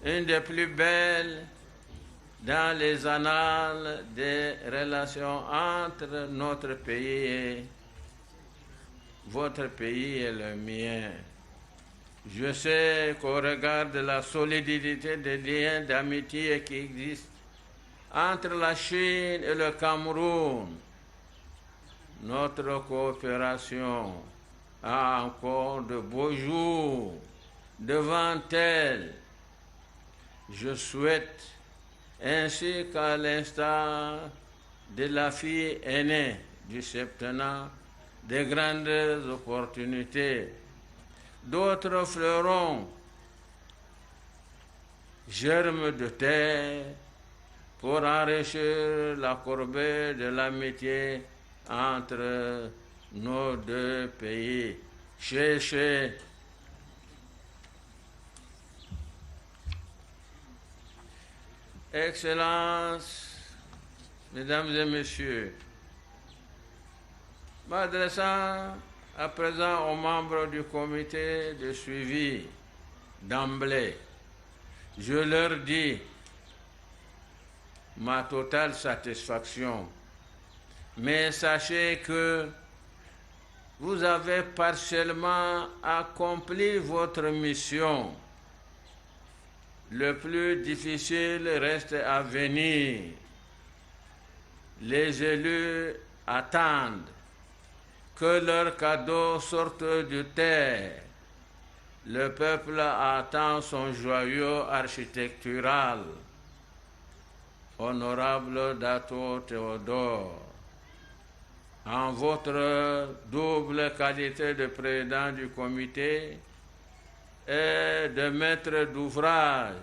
une des plus belles dans les annales des relations entre notre pays et votre pays et le mien. Je sais qu'au regard de la solidité des liens d'amitié qui existent entre la Chine et le Cameroun, notre coopération a encore de beaux jours devant elle. Je souhaite, ainsi qu'à l'instar de la fille aînée du septennat, de grandes opportunités. D'autres fleurons germent de terre pour enrichir la corbeille de l'amitié entre nos deux pays. Cherchez. Excellences, Mesdames et Messieurs, m'adressant à présent aux membres du comité de suivi d'emblée, je leur dis ma totale satisfaction. Mais sachez que vous avez partiellement accompli votre mission. Le plus difficile reste à venir. Les élus attendent que leurs cadeaux sortent du terre. Le peuple attend son joyau architectural. Honorable Dato Théodore, en votre double qualité de président du comité et de maître d'ouvrage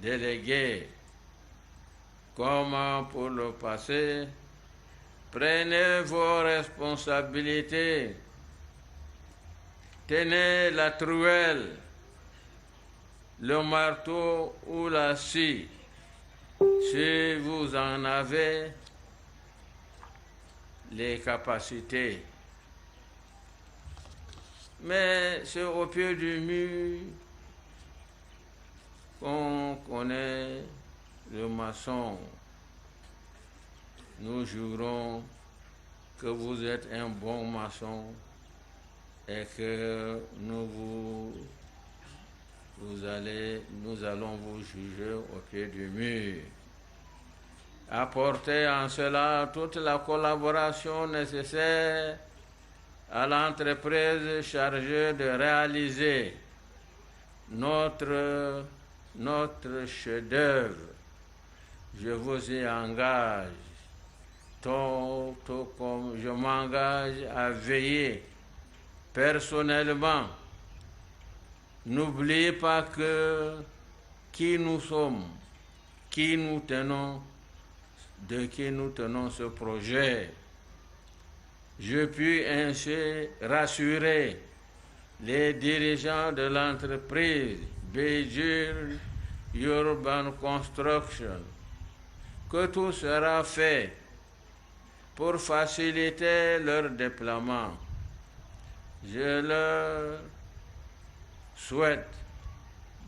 délégué, comme pour le passé, prenez vos responsabilités, tenez la truelle, le marteau ou la scie, si vous en avez les capacités. Mais c'est au pied du mur qu'on connaît le maçon. Nous jurons que vous êtes un bon maçon et que nous allons vous juger au pied du mur. Apportez en cela toute la collaboration nécessaire à l'entreprise chargée de réaliser notre chef-d'œuvre. Je vous y engage, tout comme je m'engage à veiller personnellement. N'oubliez pas que qui nous sommes, qui nous tenons, de qui nous tenons ce projet. Je puis ainsi rassurer les dirigeants de l'entreprise Beijing Urban Construction que tout sera fait pour faciliter leur déploiement. Je leur souhaite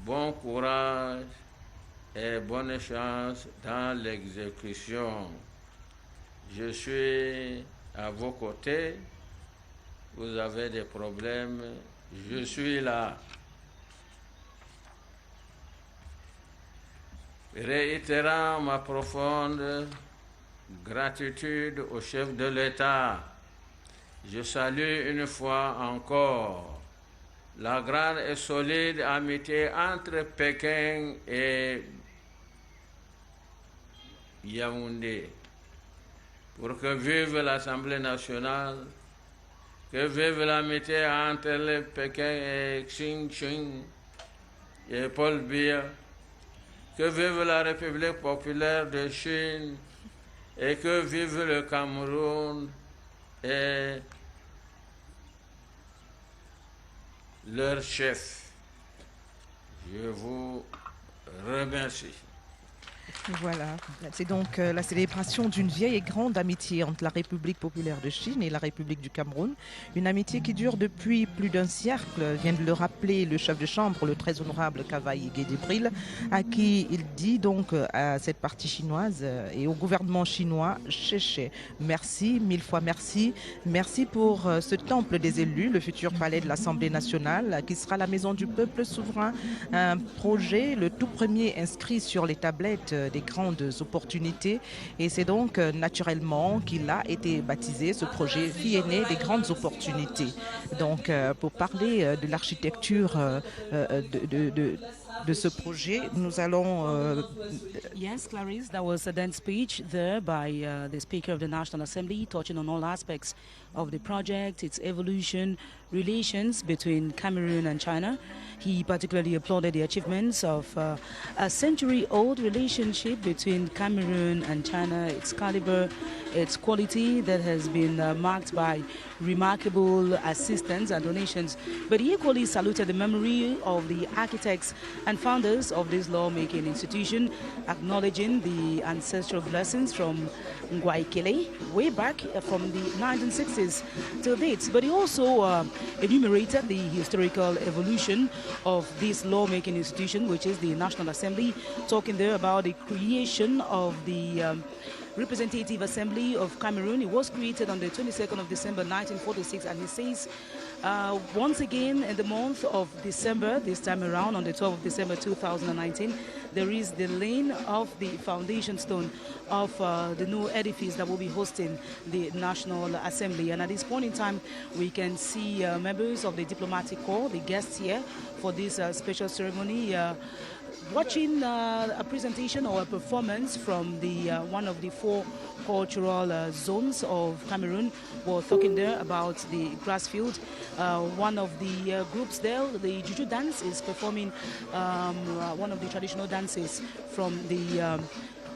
bon courage et bonne chance dans l'exécution. Je suis à vos côtés. Vous avez des problèmes, je suis là. Réitérant ma profonde gratitude au chef de l'État, je salue une fois encore la grande et solide amitié entre Pékin et Yaoundé. Pour que vive l'Assemblée nationale, que vive l'amitié entre le Pékin et Xi Jinping et Paul Biya, que vive la République populaire de Chine et que vive le Cameroun et leur chef. Je vous remercie. Voilà, c'est donc la célébration d'une vieille et grande amitié entre la République populaire de Chine et la République du Cameroun. Une amitié qui dure depuis plus d'un siècle, vient de le rappeler le chef de chambre, le très honorable Kavaï Guédibril, à qui il dit donc à cette partie chinoise et au gouvernement chinois, Chéché, merci, mille fois merci. Merci pour ce temple des élus, le futur palais de l'Assemblée nationale, qui sera la maison du peuple souverain. Un projet, le tout premier inscrit sur les tablettes des grandes opportunités, et c'est donc naturellement qu'il a été baptisé ce projet fille aînée des grandes opportunités. Donc pour parler de l'architecture de ce projet, nous allons... Yes, Clarice, that was a dense speech there by the Speaker of the National Assembly, touching on all aspects of the project, its evolution, relations between Cameroon and China. He particularly applauded the achievements of a century-old relationship between Cameroon and China, its caliber, its quality that has been marked by remarkable assistance and donations. But he equally saluted the memory of the architects and founders of this lawmaking institution, acknowledging the ancestral blessings from Ngwaikele way back from the 1960s till date. But he also enumerated the historical evolution of this lawmaking institution, which is the National Assembly, talking there about the creation of the Representative Assembly of Cameroon. It was created on the 22nd of December 1946, and he says once again in the month of December, this time around on the 12th of December 2019, there is the laying of the foundation stone of the new edifice that will be hosting the National Assembly. And at this point in time, we can see members of the diplomatic corps, the guests here for this special ceremony, watching a presentation or a performance from the one of the four cultural zones of Cameroon. We're talking there about the grass field. One of the groups there, the Juju dance, is performing one of the traditional dances from the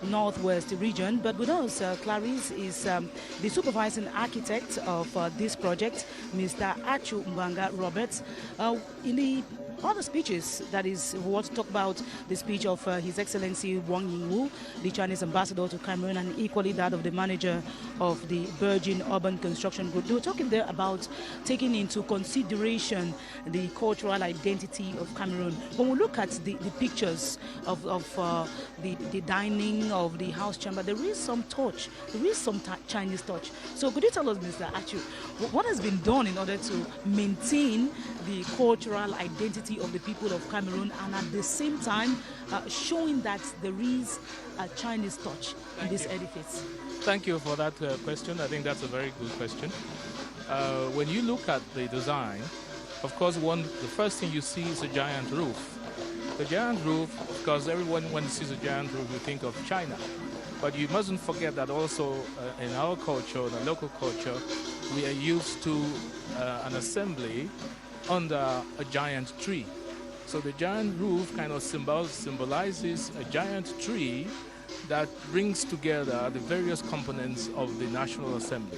Northwest region. But with us, Clarice is the supervising architect of this project, Mr. Achu Mbanga Roberts. In the other speeches, that is, we want to talk about the speech of His Excellency Wang Yingwu, the Chinese ambassador to Cameroon, and equally that of the manager of the Beijing Urban Construction Group. They were talking there about taking into consideration the cultural identity of Cameroon. When we look at the pictures of the dining of the house chamber, there is some touch, there is some Chinese touch. So could you tell us, Mr. Achu, what has been done in order to maintain the cultural identity of the people of Cameroon, and at the same time showing that there is a Chinese touch in this edifice? Thank you for that question. I think that's a very good question. When you look at the design, of course, the first thing you see is a giant roof. The giant roof, because everyone, when it sees a giant roof, you think of China. But you mustn't forget that also in our culture, the local culture, we are used to an assembly under a giant tree. So the giant roof kind of symbolizes a giant tree that brings together the various components of the National Assembly.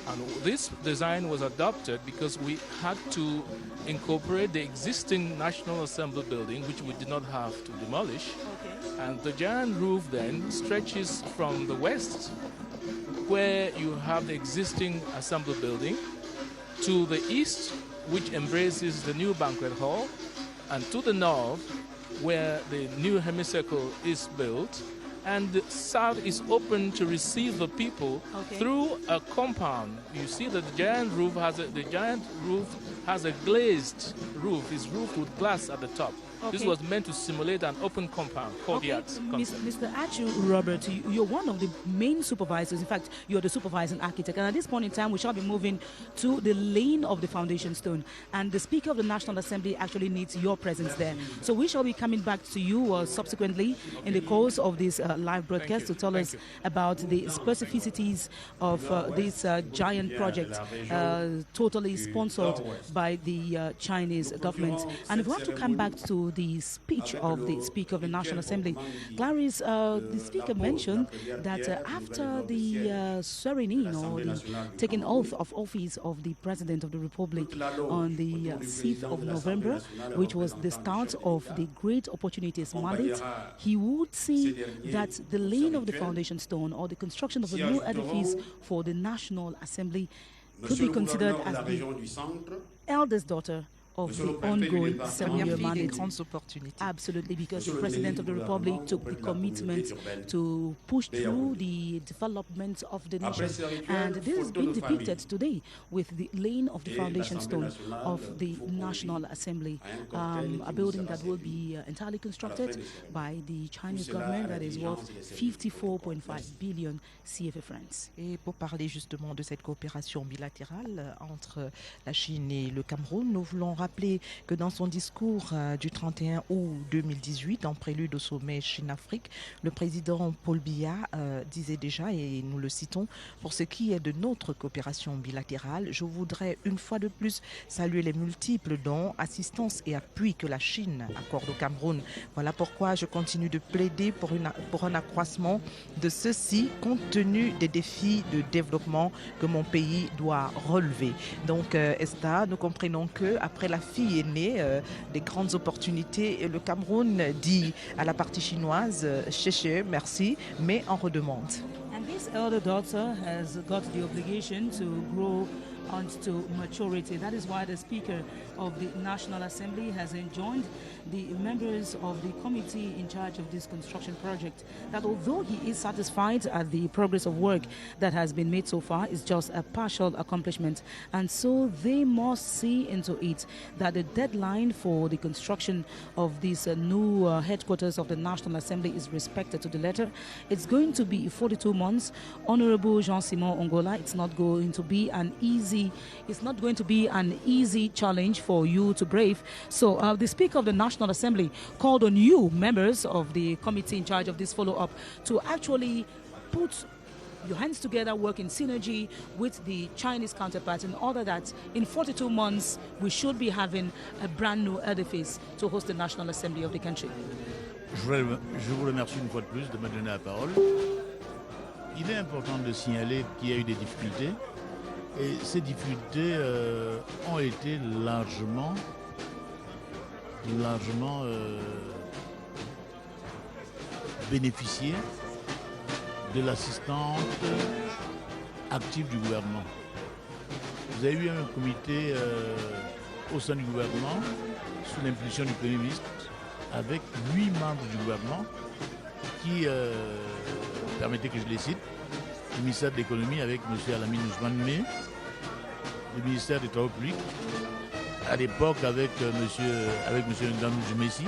And this design was adopted because we had to incorporate the existing National Assembly building, which we did not have to demolish. Okay. And the giant roof then stretches from the west, where you have the existing Assembly building, to the east, which embraces the new banquet hall, and to the north, where the new hemicycle is built, and the south is open to receive the people through a compound. You see that the giant roof has a glazed roof. It's roofed with glass at the top. Okay. This was meant to simulate an open compound, courtyard. Mr. Achu Robert, you're one of the main supervisors. In fact, you're the supervising architect. And at this point in time, we shall be moving to the lane of the foundation stone. And the Speaker of the National Assembly actually needs your presence there. So we shall be coming back to you subsequently in the course of this live broadcast to tell us about the specificities of this giant project, totally sponsored by the Chinese government. And if we have to come back to the speech of the Speaker of the National Assembly, Clarice, the Speaker mentioned that after the swearing in or the taking oath of office of the President of the Republic on the 5th of November, which was the start of the Great Opportunities Mandate, he would see that the laying of the foundation stone or the construction of a new edifice for the National Assembly could be considered as the eldest daughter of the ongoing 7-year mandate. Absolutely, because the President of the Republic took the commitment to push through the development of the nation. And this is being depicted today with the laying of the foundation stone of the National Assembly, a building that will be entirely constructed by the Chinese government that is worth 54.5 billion CFA francs. Et pour parler justement de cette coopération bilatérale entre la Chine et le Cameroun, nous voulons rappeler que dans son discours du 31 août 2018, en prélude au sommet Chine-Afrique, le président Paul Biya disait déjà, et nous le citons, pour ce qui est de notre coopération bilatérale, je voudrais une fois de plus saluer les multiples dons, assistance et appui que la Chine accorde au Cameroun. Voilà pourquoi je continue de plaider pour un accroissement de ceci, compte tenu des défis de développement que mon pays doit relever. Donc, Esther, nous comprenons que après la fille est née, des grandes opportunités, et le Cameroun dit à la partie chinoise, Chéché, merci, mais en redemande. And this elder daughter has got the obligation to grow onto maturity. That is why the Speaker of the National Assembly has enjoined the members of the committee in charge of this construction project that although he is satisfied at the progress of work that has been made so far, it's just a partial accomplishment, and so they must see into it that the deadline for the construction of this new headquarters of the National Assembly is respected to the letter. It's going to be 42 months. Honorable Jean-Simon Ongola, it's not going to be an easy challenge for you to brave. So the Speaker of the National Assembly called on you, members of the committee in charge of this follow-up, to actually put your hands together, work in synergy with the Chinese counterparts in order that in 42 months we should be having a brand new edifice to host the National Assembly of the country. Je vous remercie une fois de plus de me donner la parole. Il est important de signaler qu'il y a eu des difficultés. Et ces difficultés ont été largement bénéficiées de l'assistance active du gouvernement. Vous avez eu un comité au sein du gouvernement, sous l'impulsion du Premier ministre, avec 8 membres du gouvernement qui, permettez que je les cite, le ministère de l'économie avec M. Alamine Ousmane, le ministère des Travaux publics, à l'époque avec M. Nganou Djumessi,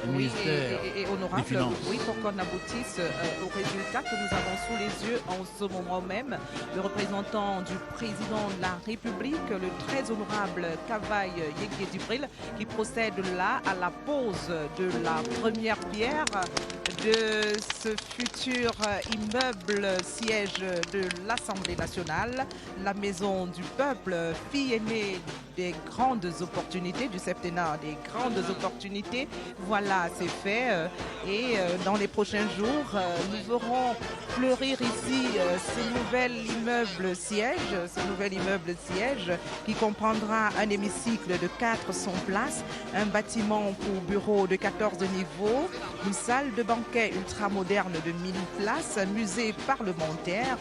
le ministère et honorable, des Finances. Oui, pour qu'on aboutisse au résultat que nous avons sous les yeux en ce moment même, le représentant du président de la République, le très honorable Kavaï Yegué-Dubril, qui procède là à la pose de la première pierre de ce futur immeuble siège de l'Assemblée nationale, la maison du peuple, fille aînée des grandes opportunités du septennat, des grandes opportunités. Voilà, c'est fait. Et dans les prochains jours, nous verrons fleurir ici ce nouvel immeuble siège qui comprendra un hémicycle de 400 places, un bâtiment pour bureaux de 14 niveaux, une salle de banquet ultramoderne de 1000 places, un musée parlementaire,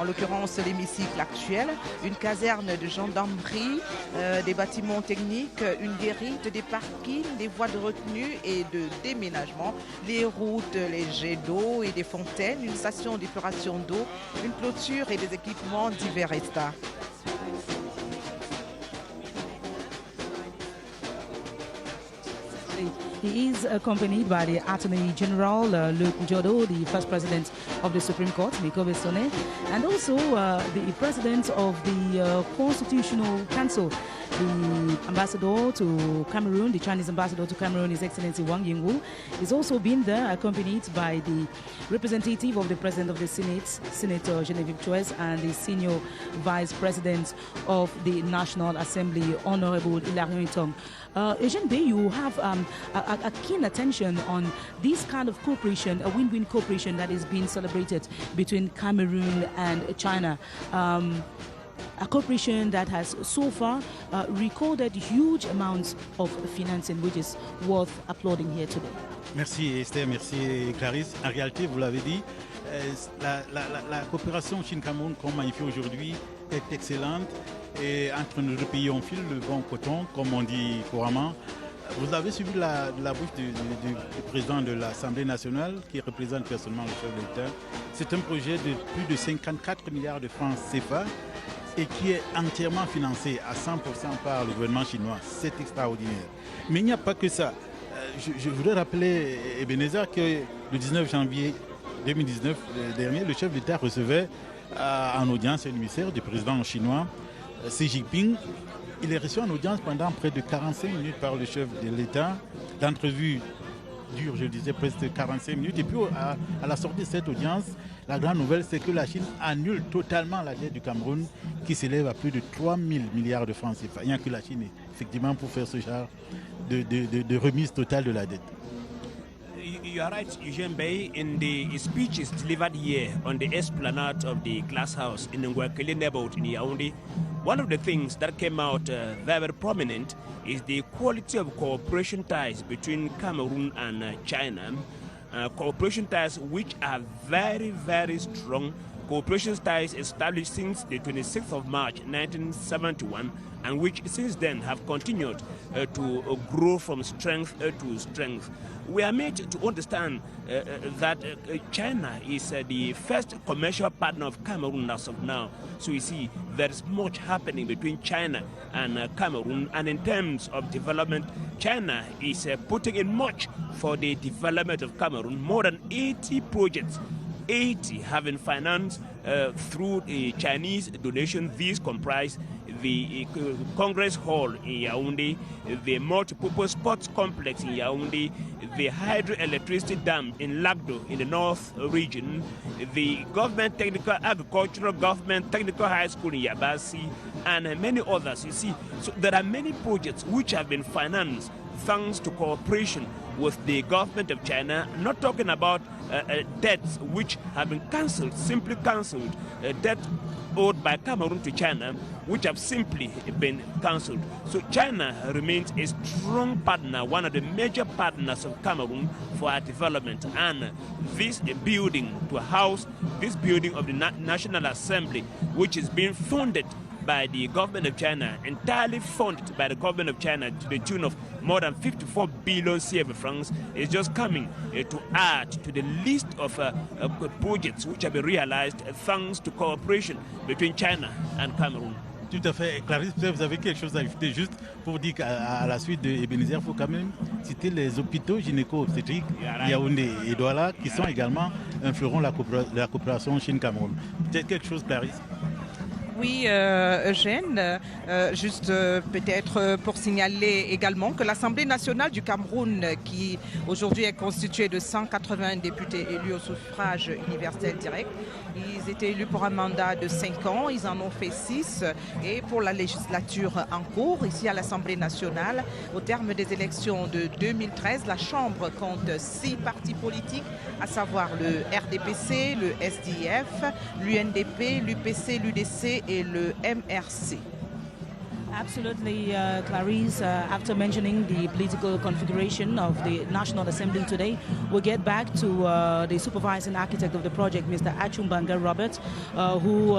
en l'occurrence l'hémicycle actuel, une caserne de gendarmerie, des bâtiments techniques, une guérite, des parkings, des voies de retenue et de déménagement, les routes, les jets d'eau et des fontaines, une station d'épuration d'eau, une clôture et des équipements divers et stars. He is accompanied by the Attorney General, Luke Njodo, the First President of the Supreme Court, Mikobe Sone, and also the President of the Constitutional Council, the Ambassador to Cameroon, the Chinese Ambassador to Cameroon, His Excellency Wang Yingwu. He's also been there accompanied by the representative of the President of the Senate, Senator Genevieve Choice, and the Senior Vice President of the National Assembly, Honorable Hilarion Itong. Eugene Bay, you have a keen attention on this kind of cooperation, a win-win cooperation that is being celebrated between Cameroon and China. A cooperation that has so far recorded huge amounts of financing, which is worth applauding here today. Merci Esther, merci Clarisse. En réalité, vous l'avez dit, la coopération Chine-Cameroun qu'on magnifie aujourd'hui est excellente. Et entre nos deux pays, on file le bon coton, comme on dit couramment. Vous avez suivi la bouche du président de l'Assemblée nationale, qui représente personnellement le chef de l'État. C'est un projet de plus de 54 milliards de francs CFA et qui est entièrement financé à 100% par le gouvernement chinois. C'est extraordinaire. Mais il n'y a pas que ça. Je voudrais rappeler, Ebenezer, que le 19 janvier 2019 dernier, le chef de l'État recevait en audience un émissaire du président chinois, Xi Jinping. Il est reçu en audience pendant près de 45 minutes par le chef de l'État. L'entrevue dure, je disais, presque 45 minutes. Et puis, à la sortie de cette audience, la grande nouvelle, c'est que la Chine annule totalement la dette du Cameroun, qui s'élève à plus de 3 000 milliards de francs CFA. Il n'y a que la Chine, effectivement, pour faire ce genre de remise totale de la dette. You are right, Eugene Bay. In the speeches delivered here on the esplanade of the Glass House in Ngwakele neighborhood in Yaoundé, one of the things that came out very prominent is the quality of cooperation ties between Cameroon and China. Cooperation ties which are very, very strong. Cooperation ties established since the 26th of March 1971 and which since then have continued to grow from strength to strength. We are made to understand that China is the first commercial partner of Cameroon as of now. So you see, there is much happening between China and Cameroon. And in terms of development, China is putting in much for the development of Cameroon. More than 80 projects, 80 have been financed through a Chinese donation. These comprise the Congress Hall in Yaoundé, the multipurpose sports complex in Yaoundé, the hydroelectricity dam in Lagdo in the north region, the government technical agricultural government technical high school in Yabasi, and many others. You see, so there are many projects which have been financed thanks to cooperation with the government of China. I'm not talking about debts which have been cancelled, simply cancelled, debt owed by Cameroon to China, which have simply been cancelled. So China remains a strong partner, one of the major partners of Cameroon for our development. And this building to house, this building of the National Assembly, which is being funded by the government of China, entirely funded by the government of China to the tune of more than 54 billion CFA francs, is just coming to add to the list of projects which have been realized thanks to cooperation between China and Cameroon. Tout à fait. Clarisse, vous avez quelque chose à ajouter juste pour dire qu'à la suite de Ebenezer, il faut quand même citer les hôpitaux gynéco-obstétriques Yaoundé et Douala qui sont également un fleuron de la coopération Chine-Cameroun. Peut-être quelque chose, Clarisse? Oui, Eugène, juste peut-être pour signaler également que l'Assemblée nationale du Cameroun, qui aujourd'hui est constituée de 180 députés élus au suffrage universel direct, ils étaient élus pour un mandat de 5 ans, ils en ont fait 6. Et pour la législature en cours, ici à l'Assemblée nationale, au terme des élections de 2013, la Chambre compte 6 partis politiques, à savoir le RDPC, le SDF, l'UNDP, l'UPC, l'UDC et le MRC. Absolutely, Clarice. After mentioning the political configuration of the National Assembly today, we'll get back to the supervising architect of the project, Mr. Achumbanga Robert, who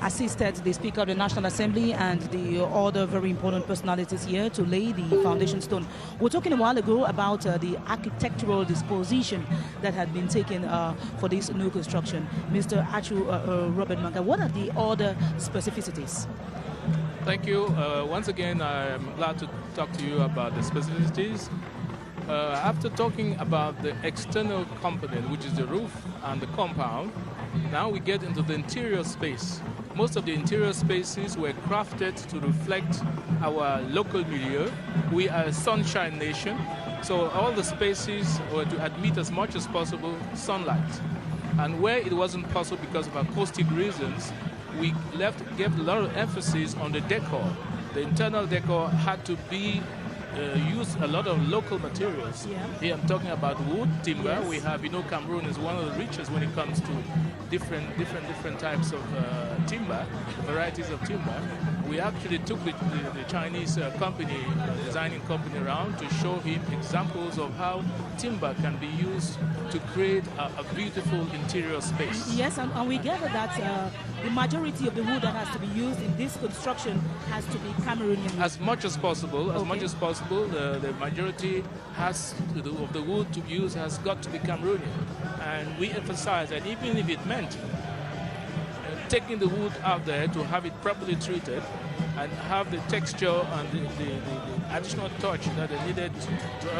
assisted the Speaker of the National Assembly and the other very important personalities here to lay the foundation stone. We were talking a while ago about the architectural disposition that had been taken for this new construction. Mr. Achu Robert Manga, what are the other specificities? Thank you. Once again, I'm glad to talk to you about the specificities. After talking about the external component, which is the roof and the compound, now we get into the interior space. Most of the interior spaces were crafted to reflect our local milieu. We are a sunshine nation, so all the spaces were to admit as much as possible sunlight. And where it wasn't possible because of acoustic reasons, we gave a lot of emphasis on the decor. The internal decor had to be use a lot of local materials. Yeah. Here I'm talking about wood, timber. Yes. We have, Cameroon is one of the richest when it comes to different types of timber, varieties of timber. We actually took the Chinese company, designing company around to show him examples of how timber can be used to create a beautiful interior space. Yes, and we gather that the majority of the wood that has to be used in this construction has to be Cameroonian. As much as possible, the majority of the wood to use has got to be Cameroonian. And we emphasize that even if it meant taking the wood out there to have it properly treated and have the texture and the additional touch that they needed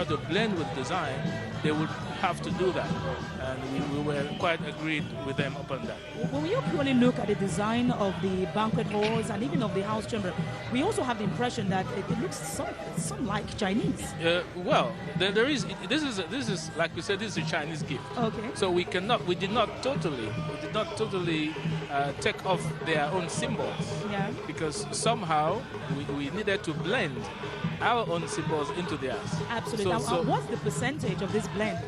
to blend with design, they would have to do that. And we were quite agreed with them upon that. When you purely look at the design of the banquet halls and even of the house chamber, we also have the impression that it looks some like Chinese. Well, there is. This is like we said. This is a Chinese gift. Okay. So we did not totally take off their own symbols. Yeah. Because somehow we needed to blend our own symbols into theirs. Absolutely. So what's the percentage of this blend?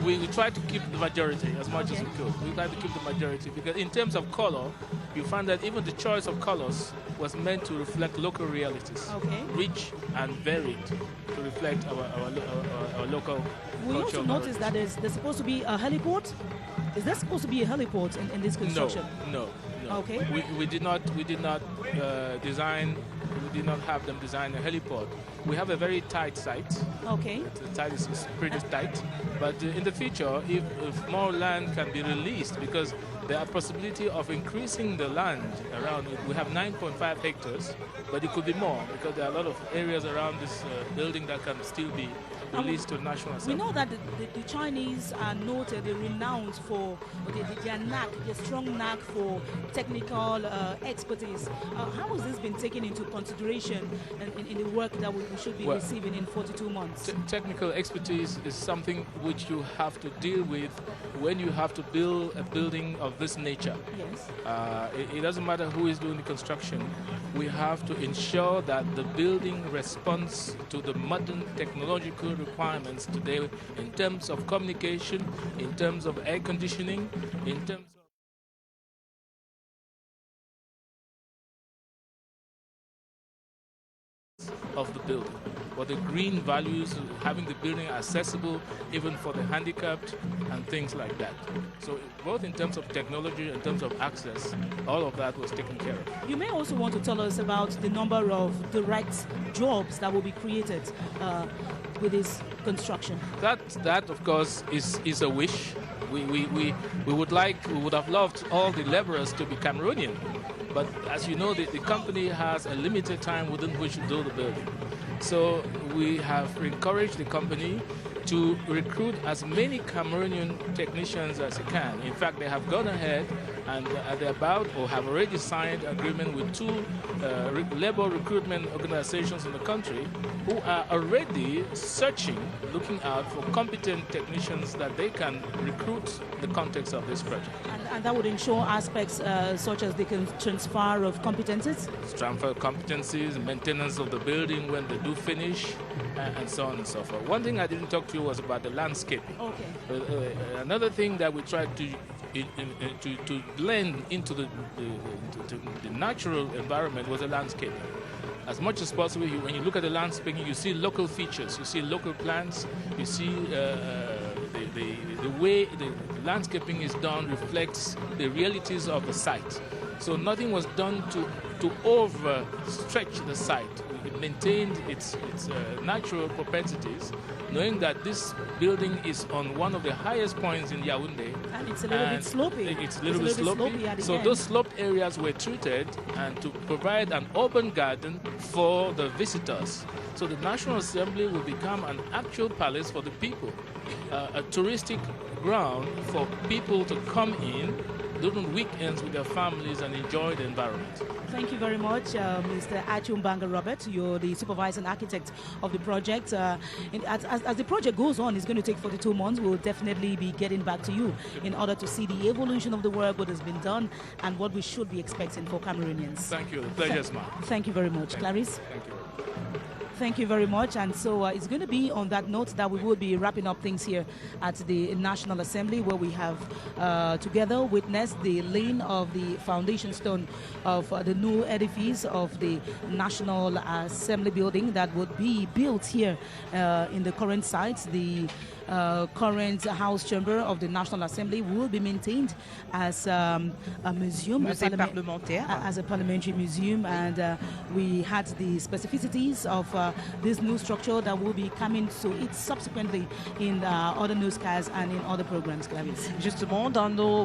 We try to keep the majority as much as we could. We try to keep the majority because in terms of color, you find that even the choice of colors was meant to reflect local realities. Okay. Rich and varied to reflect our local We culture. also noticed that there's supposed to be a heliport. Is there supposed to be a heliport in this construction? No. Okay. We did not design. We did not have them design a heliport. We have a very tight site. Okay. The site is pretty tight. But in the future, if more land can be released, because there are possibility of increasing the land around it. We have 9.5 hectares, but it could be more because there are a lot of areas around this building that can still be released to National Assembly. We know that the Chinese are noted, they're renowned for their strong knack for technical expertise. How has this been taken into consideration in the work that we should be receiving in 42 months? Technical expertise is something which you have to deal with when you have to build a building of this nature. Yes. It doesn't matter who is doing the construction. We have to ensure that the building responds to the modern technological requirements today in terms of communication, in terms of air conditioning, in terms of the building. But the green values, having the building accessible even for the handicapped and things like that. So both in terms of technology, in terms of access, all of that was taken care of. You may also want to tell us about the number of direct jobs that will be created with this construction. That of course is a wish. We would have loved all the laborers to be Cameroonian. But as you know, the company has a limited time within which to do the building. So we have encouraged the company to recruit as many Cameroonian technicians as it can. In fact, they have gone ahead and they're about or have already signed agreement with two labor recruitment organizations in the country who are already searching, looking out for competent technicians that they can recruit in the context of this project. And that would ensure aspects such as the transfer of competencies? Transfer competencies, maintenance of the building when they do finish, and so on and so forth. One thing I didn't talk to you was about the landscaping. Okay. Another thing that we tried to blend into the natural environment was the landscaping. As much as possible, when you look at the landscaping, you see local features, you see local plants, you see the way the landscaping is done reflects the realities of the site. So nothing was done to overstretch the site. It maintained its natural propensities, knowing that this building is on one of the highest points in Yaoundé. And it's a little bit slopey. It's a little bit slopey. So those slope areas were treated and to provide an urban garden for the visitors. So the National Assembly will become an actual palace for the people, a touristic ground for people to come in during weekends with their families and enjoy the environment. Thank you very much, Mr. Achumbanga Robert. You're the supervising architect of the project. As the project goes on, it's going to take 42 months. We'll definitely be getting back to you in order to see the evolution of the work, what has been done, and what we should be expecting for Cameroonians. Thank you. The pleasure is mine. Thank you very much. Clarice? Thank you. Thank you very much. And so it's going to be on that note that we will be wrapping up things here at the National Assembly, where we have together witnessed the laying of the foundation stone of the new edifice of the National Assembly building that would be built here in the current site. The current House Chamber of the National Assembly will be maintained as a museum, as a parliamentary museum, and we had the specificities of this new structure that will be coming to it subsequently in other newscasts and in other programs, Clarisse. Justement, dans nos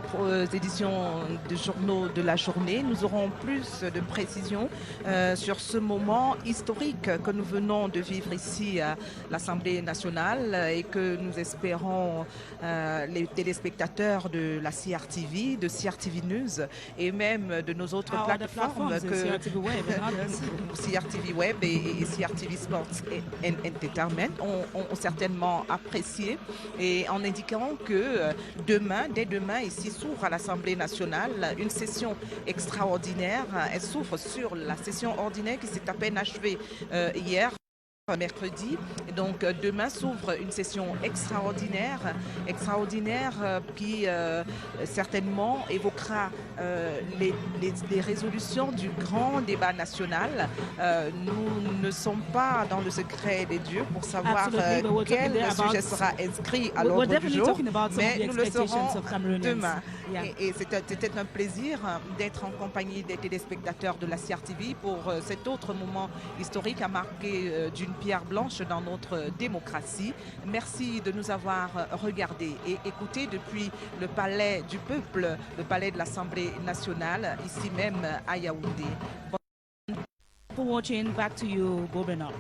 éditions de journaux de la journée, nous aurons plus de précisions sur ce moment historique que nous venons de vivre ici à l'Assemblée nationale et que nous espérons les téléspectateurs de la CRTV, de CRTV News et même de nos autres plateformes que CRTV Web et CRTV Sports and Entertainment ont certainement apprécié, et en indiquant que dès demain, ici s'ouvre à l'Assemblée nationale une session extraordinaire. Elle s'ouvre sur la session ordinaire qui s'est à peine achevée hier, mercredi. Et donc demain s'ouvre une session extraordinaire qui certainement évoquera les résolutions du grand débat national. Nous ne sommes pas dans le secret des dieux pour savoir quel sujet sera inscrit à l'ordre du jour, mais nous le saurons demain. Et c'était un plaisir d'être en compagnie des téléspectateurs de la CRTV pour cet autre moment historique à marquer d'une pierre blanche dans notre démocratie. Merci de nous avoir regardés et écoutés depuis le palais du peuple, le palais de l'Assemblée nationale, ici même à Yaoundé. For watching, back to you, Beau Bernard.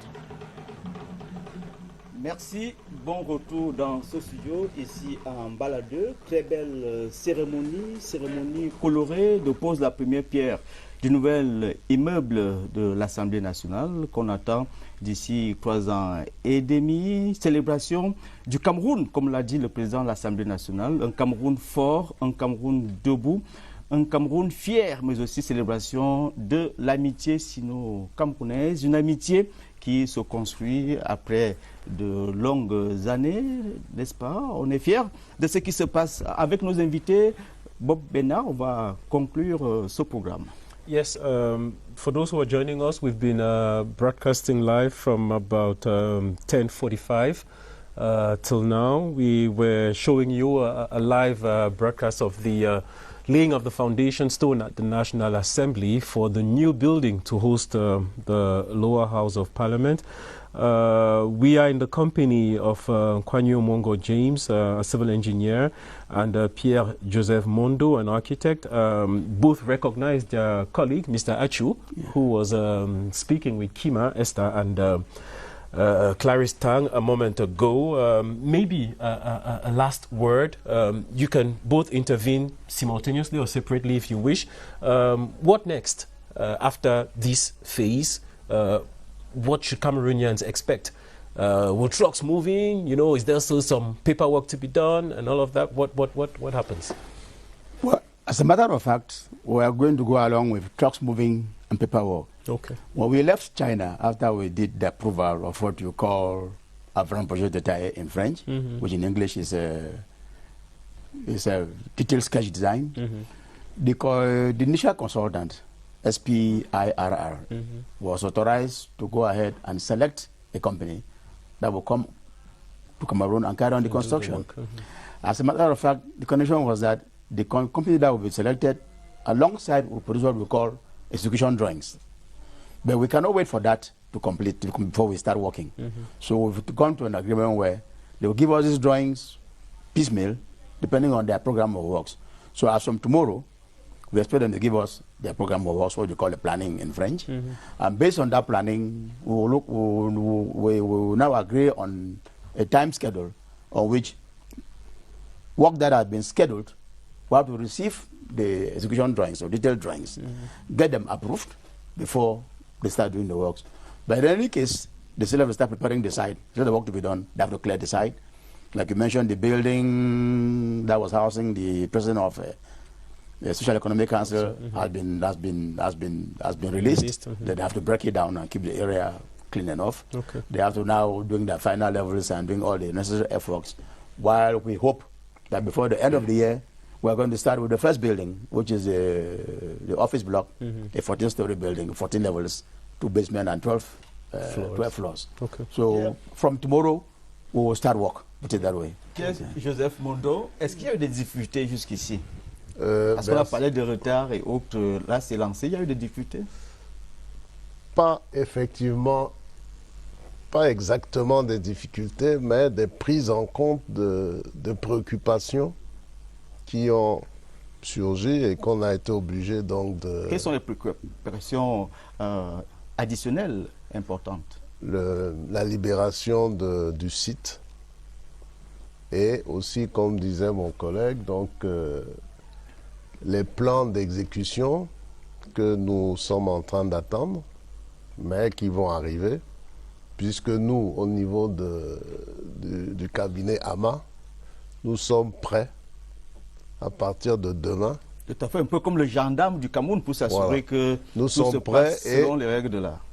Merci, bon retour dans ce studio ici en Baladeux. Très belle cérémonie colorée de pose la première pierre du nouvel immeuble de l'Assemblée nationale qu'on attend d'ici 3 ans et demi. Célébration du Cameroun, comme l'a dit le président de l'Assemblée nationale, un Cameroun fort, un Cameroun debout, un Cameroun fier, mais aussi célébration de l'amitié sino-camerounaise, une amitié qui se construit après de longues années, n'est-ce pas? On est fiers de ce qui se passe avec nos invités. Bob Bernard, on va conclure ce programme. Yes, for those who are joining us, we've been broadcasting live from about 10:45 till now. We were showing you a live broadcast of the laying of the foundation stone at the National Assembly for the new building to host the lower house of Parliament. We are in the company of Kwanyo Mongo James, a civil engineer, and Pierre Joseph Mondo, an architect. Both recognized their colleague, Mr. Achu, who was speaking with Kima Esther and Clarice Tang a moment ago. Maybe a last word. You can both intervene simultaneously or separately if you wish. What next after this phase? What should Cameroonians expect? Will trucks moving? You know, is there still some paperwork to be done and all of that? What happens? Well, as a matter of fact, we are going to go along with trucks moving and paperwork. Okay. When we left China, after we did the approval of what you call Avant Projet de Taille in French, which in English is a detailed sketch design, the initial consultant, SPIRR, was authorized to go ahead and select a company that will come to Cameroon and carry on the construction. As a matter of fact, the condition was that the company that will be selected alongside will produce what we call execution drawings. But we cannot wait for that to complete before we start working. So we've gone to an agreement where they will give us these drawings piecemeal, depending on their program of works. So as from tomorrow, we expect them to give us their program of works, what you call the planning in French. And based on that planning, we will now agree on a time schedule on which work that has been scheduled, we have to receive the execution drawings or detailed drawings, get them approved before they start doing the works. But in any case, they still have to start preparing the site. So the work to be done, they have to clear the site. Like you mentioned, the building that was housing the president of the Social Economic Council has been released. They have to break it down and keep the area clean enough. They have to now doing the final levels and doing all the necessary efforts. While we hope that before the end of the year, we're going to start with the first building, which is the office block, a 14-story building, 14 levels, 2 basements and 12 floors. So from tomorrow, we will start work, put it that way. Joseph Mondo, est-ce qu'il y a eu des difficultés jusqu'ici? Parce qu'on a parlé de retard et autres, là c'est lancé, il y a eu des difficultés? Pas effectivement, pas exactement des difficultés, mais des prises en compte de préoccupations qui ont surgi et qu'on a été obligé donc de... Quelles sont les préoccupations additionnelles importantes? La libération du site et aussi, comme disait mon collègue, donc les plans d'exécution que nous sommes en train d'attendre, mais qui vont arriver, puisque nous, au niveau du cabinet AMA, nous sommes prêts à partir de demain. Tout à fait, un peu comme le gendarme du Cameroun pour s'assurer que nous tout se passe selon les règles de l'art.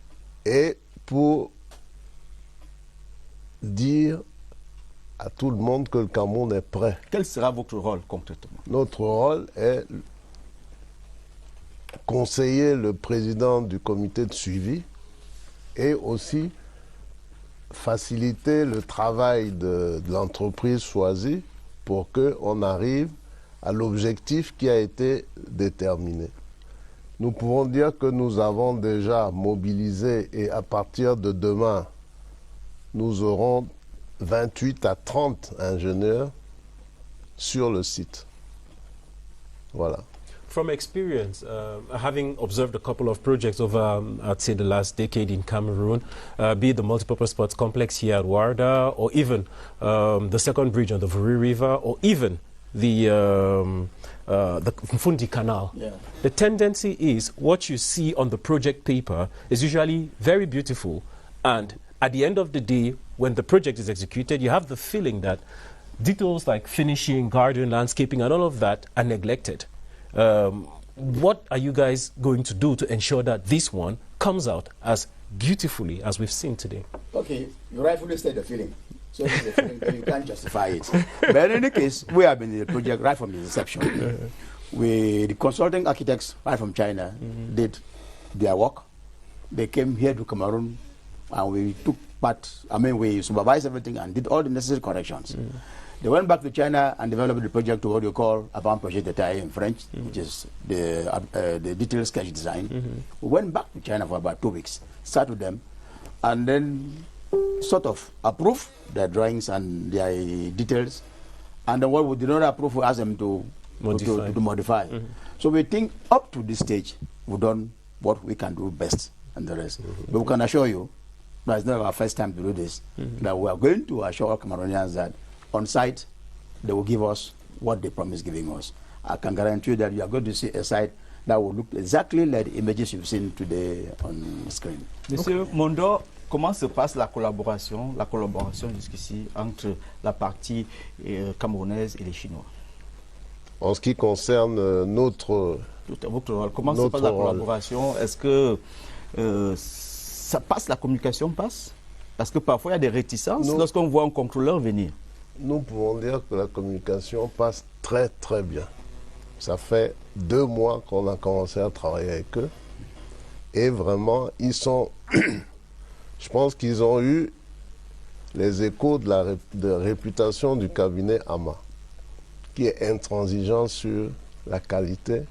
Et pour dire à tout le monde que le Cameroun est prêt. Quel sera votre rôle concrètement? Notre rôle est conseiller le président du comité de suivi et aussi faciliter le travail de l'entreprise choisie pour qu'on arrive à l'objectif qui a été déterminé. Nous pouvons dire que nous avons déjà mobilisé et à partir de demain, nous aurons 28 à 30 ingénieurs sur le site. Voilà. From experience, having observed a couple of projects over, I'd say, the last decade in Cameroon, be it the multipurpose sports complex here at Warda, or even the second bridge on the Vuri River, or even the Mfundi Canal. Yeah. The tendency is what you see on the project paper is usually very beautiful, and at the end of the day, when the project is executed, you have the feeling that details like finishing, garden, landscaping, and all of that are neglected. What are you guys going to do to ensure that this one comes out as beautifully as we've seen today? Okay, you rightfully said the feeling. So it's the feeling, but you can't justify it. But in any case, we have been in the project right from the inception. The consulting architects right from China did their work. They came here to Cameroon and we took part, we supervised everything and did all the necessary corrections. They went back to China and developed the project to what you call Avant Projet de Taille in French, which is the detailed sketch design. We went back to China for about 2 weeks, sat with them, and then sort of approved their drawings and their details. And then what we did not approve, we asked them to modify. So we think up to this stage, we've done what we can do best and the rest. But we can assure you But it's not our first time to do this. That we are going to assure Cameroonians that on site, they will give us what they promised giving us. I can guarantee you that you are going to see a site that will look exactly like the images you've seen today on screen. Monsieur Mondo, comment se passe la collaboration jusqu'ici entre la partie camerounaise et les Chinois? En ce qui concerne notre rôle, comment se passe la collaboration? Est-ce que ça passe, la communication passe? Parce que parfois il y a des réticences lorsqu'on voit un contrôleur venir. Nous pouvons dire que la communication passe très très bien. Ça fait 2 mois qu'on a commencé à travailler avec eux. Et vraiment, ils sont... Je pense qu'ils ont eu les échos de la réputation du cabinet AMA, qui est intransigeant sur la qualité,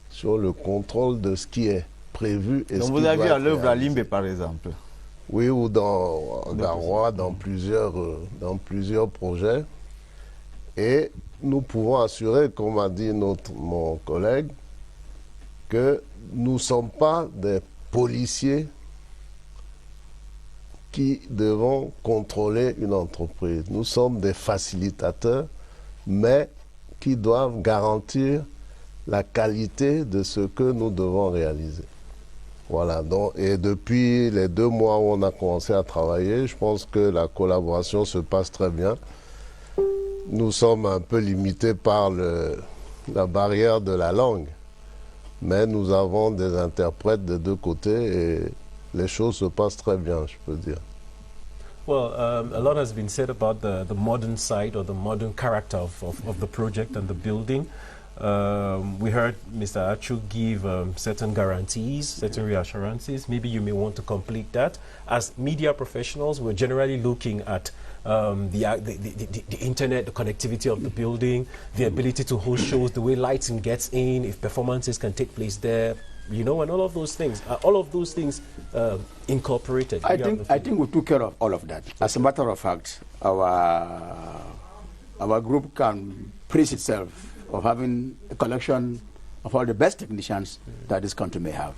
sur le contrôle de ce qui est prévu. Et donc ce vous avez vu à l'œuvre à Limbe, par exemple? Oui, ou dans Garoua, dans plusieurs projets. Et nous pouvons assurer, comme a dit mon collègue, que nous ne sommes pas des policiers qui devons contrôler une entreprise. Nous sommes des facilitateurs, mais qui doivent garantir la qualité de ce que nous devons réaliser. Voilà, donc, et depuis les 2 mois où on a commencé à travailler, je pense que la collaboration se passe très bien. Nous sommes un peu limités par la barrière de la langue, mais nous avons des interprètes des 2 côtés et les choses se passent très bien, je peux dire. Well, a lot has been said about the modern side or the modern character of the project and the building. We heard Mr. Achu give certain guarantees, certain reassurances. Maybe you may want to complete that. As media professionals, we're generally looking at the internet, the connectivity of the building, the ability to host shows, the way lighting gets in, if performances can take place there, you know, and all of those things. All of those things incorporated. I think we took care of all of that. As a matter of fact, our group can praise itself of having a collection of all the best technicians that this country may have.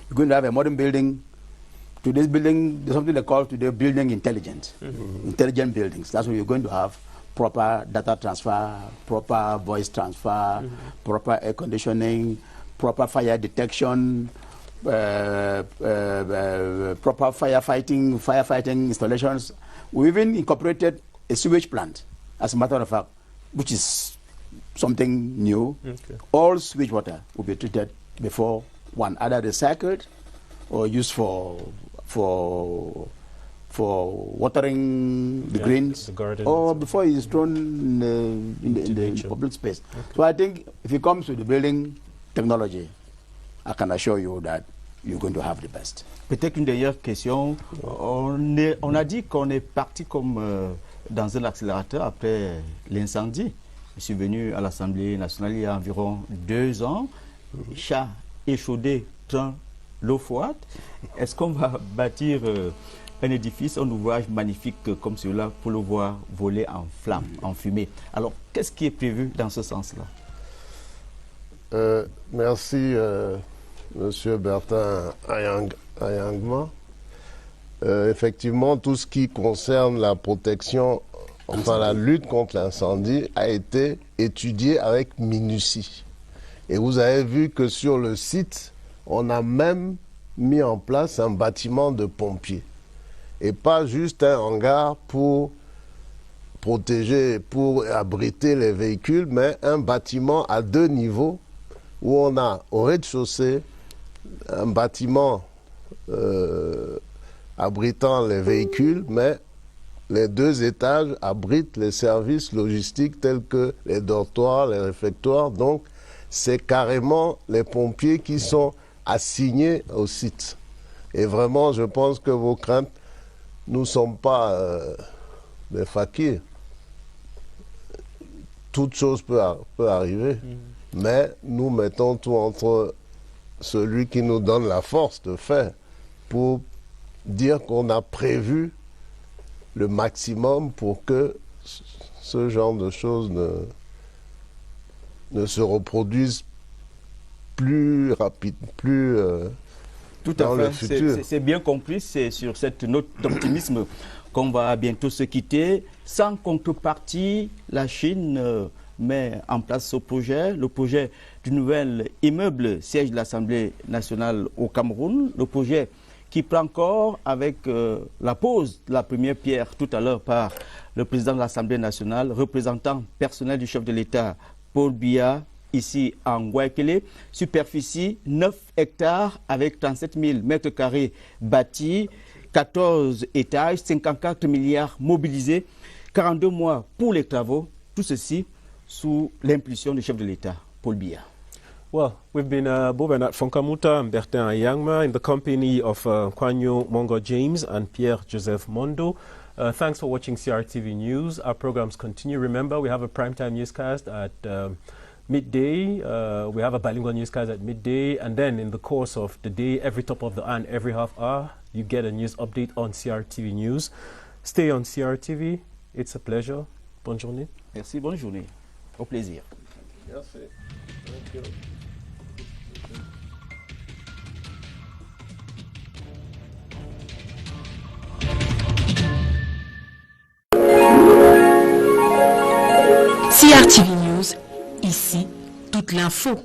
You're going to have a modern building. Today's building, there's something they call today building intelligence. Intelligent buildings. That's what you're going to have. Proper data transfer, proper voice transfer, proper air conditioning, proper fire detection, proper firefighting installations. We even incorporated a sewage plant, as a matter of fact, which is something new. All sewage water will be treated before one, either recycled or used for watering the greens, the or before it's thrown in the public space. So I think if it comes to the building technology, I can assure you that you're going to have the best. Peut-être une dernière question. On a dit qu'on est parti comme dans un accélérateur après l'incendie. Je suis venu à l'Assemblée nationale il y a environ 2 ans. Chat échaudé prend l'eau froide. Est-ce qu'on va bâtir un édifice, un ouvrage magnifique comme celui-là pour le voir voler en flammes, en fumée? Alors, qu'est-ce qui est prévu dans ce sens-là? Merci, Monsieur Bertin Ayangma. Effectivement, tout ce qui concerne la protection, enfin la lutte contre l'incendie, a été étudié avec minutie. Et vous avez vu que sur le site, on a même mis en place un bâtiment de pompiers. Et pas juste un hangar pour protéger, pour abriter les véhicules, mais un bâtiment à 2 niveaux où on a au rez-de-chaussée un bâtiment abritant les véhicules, mais les 2 étages abritent les services logistiques tels que les dortoirs, les réfectoires. Donc, c'est carrément les pompiers qui sont assignés au site. Et vraiment, je pense que vos craintes, nous ne sommes pas des fakirs. Toute chose peut arriver, mais nous mettons tout entre celui qui nous donne la force de faire pour dire qu'on a prévu le maximum pour que ce genre de choses ne se reproduisent plus rapide, plus dans Tout le à fait, futur. c'est bien compris, c'est sur cette note d'optimisme qu'on va bientôt se quitter. Sans contrepartie, la Chine met en place ce projet, le projet du nouvel immeuble siège de l'Assemblée nationale au Cameroun, le projet qui prend corps avec la pose de la première pierre tout à l'heure par le président de l'Assemblée nationale, représentant personnel du chef de l'État, Paul Biya, ici en Guayaquil. Superficie 9 hectares avec 37 000 mètres carrés bâtis, 14 étages, 54 milliards mobilisés, 42 mois pour les travaux, tout ceci sous l'impulsion du chef de l'État, Paul Biya. Well, we've been Bobernat Fonkamuta and Bertin Ayangma in the company of Kwanyo Mongo James and Pierre-Joseph Mondo. Thanks for watching CRTV News. Our programs continue. Remember, we have a primetime newscast at midday. We have a bilingual newscast at midday. And then in the course of the day, every top of the hour and every half hour, you get a news update on CRTV News. Stay on CRTV. It's a pleasure. Bonne journée. Merci, bonne journée. Au plaisir. Merci. Thank you. CRTV News, ici, toute l'info.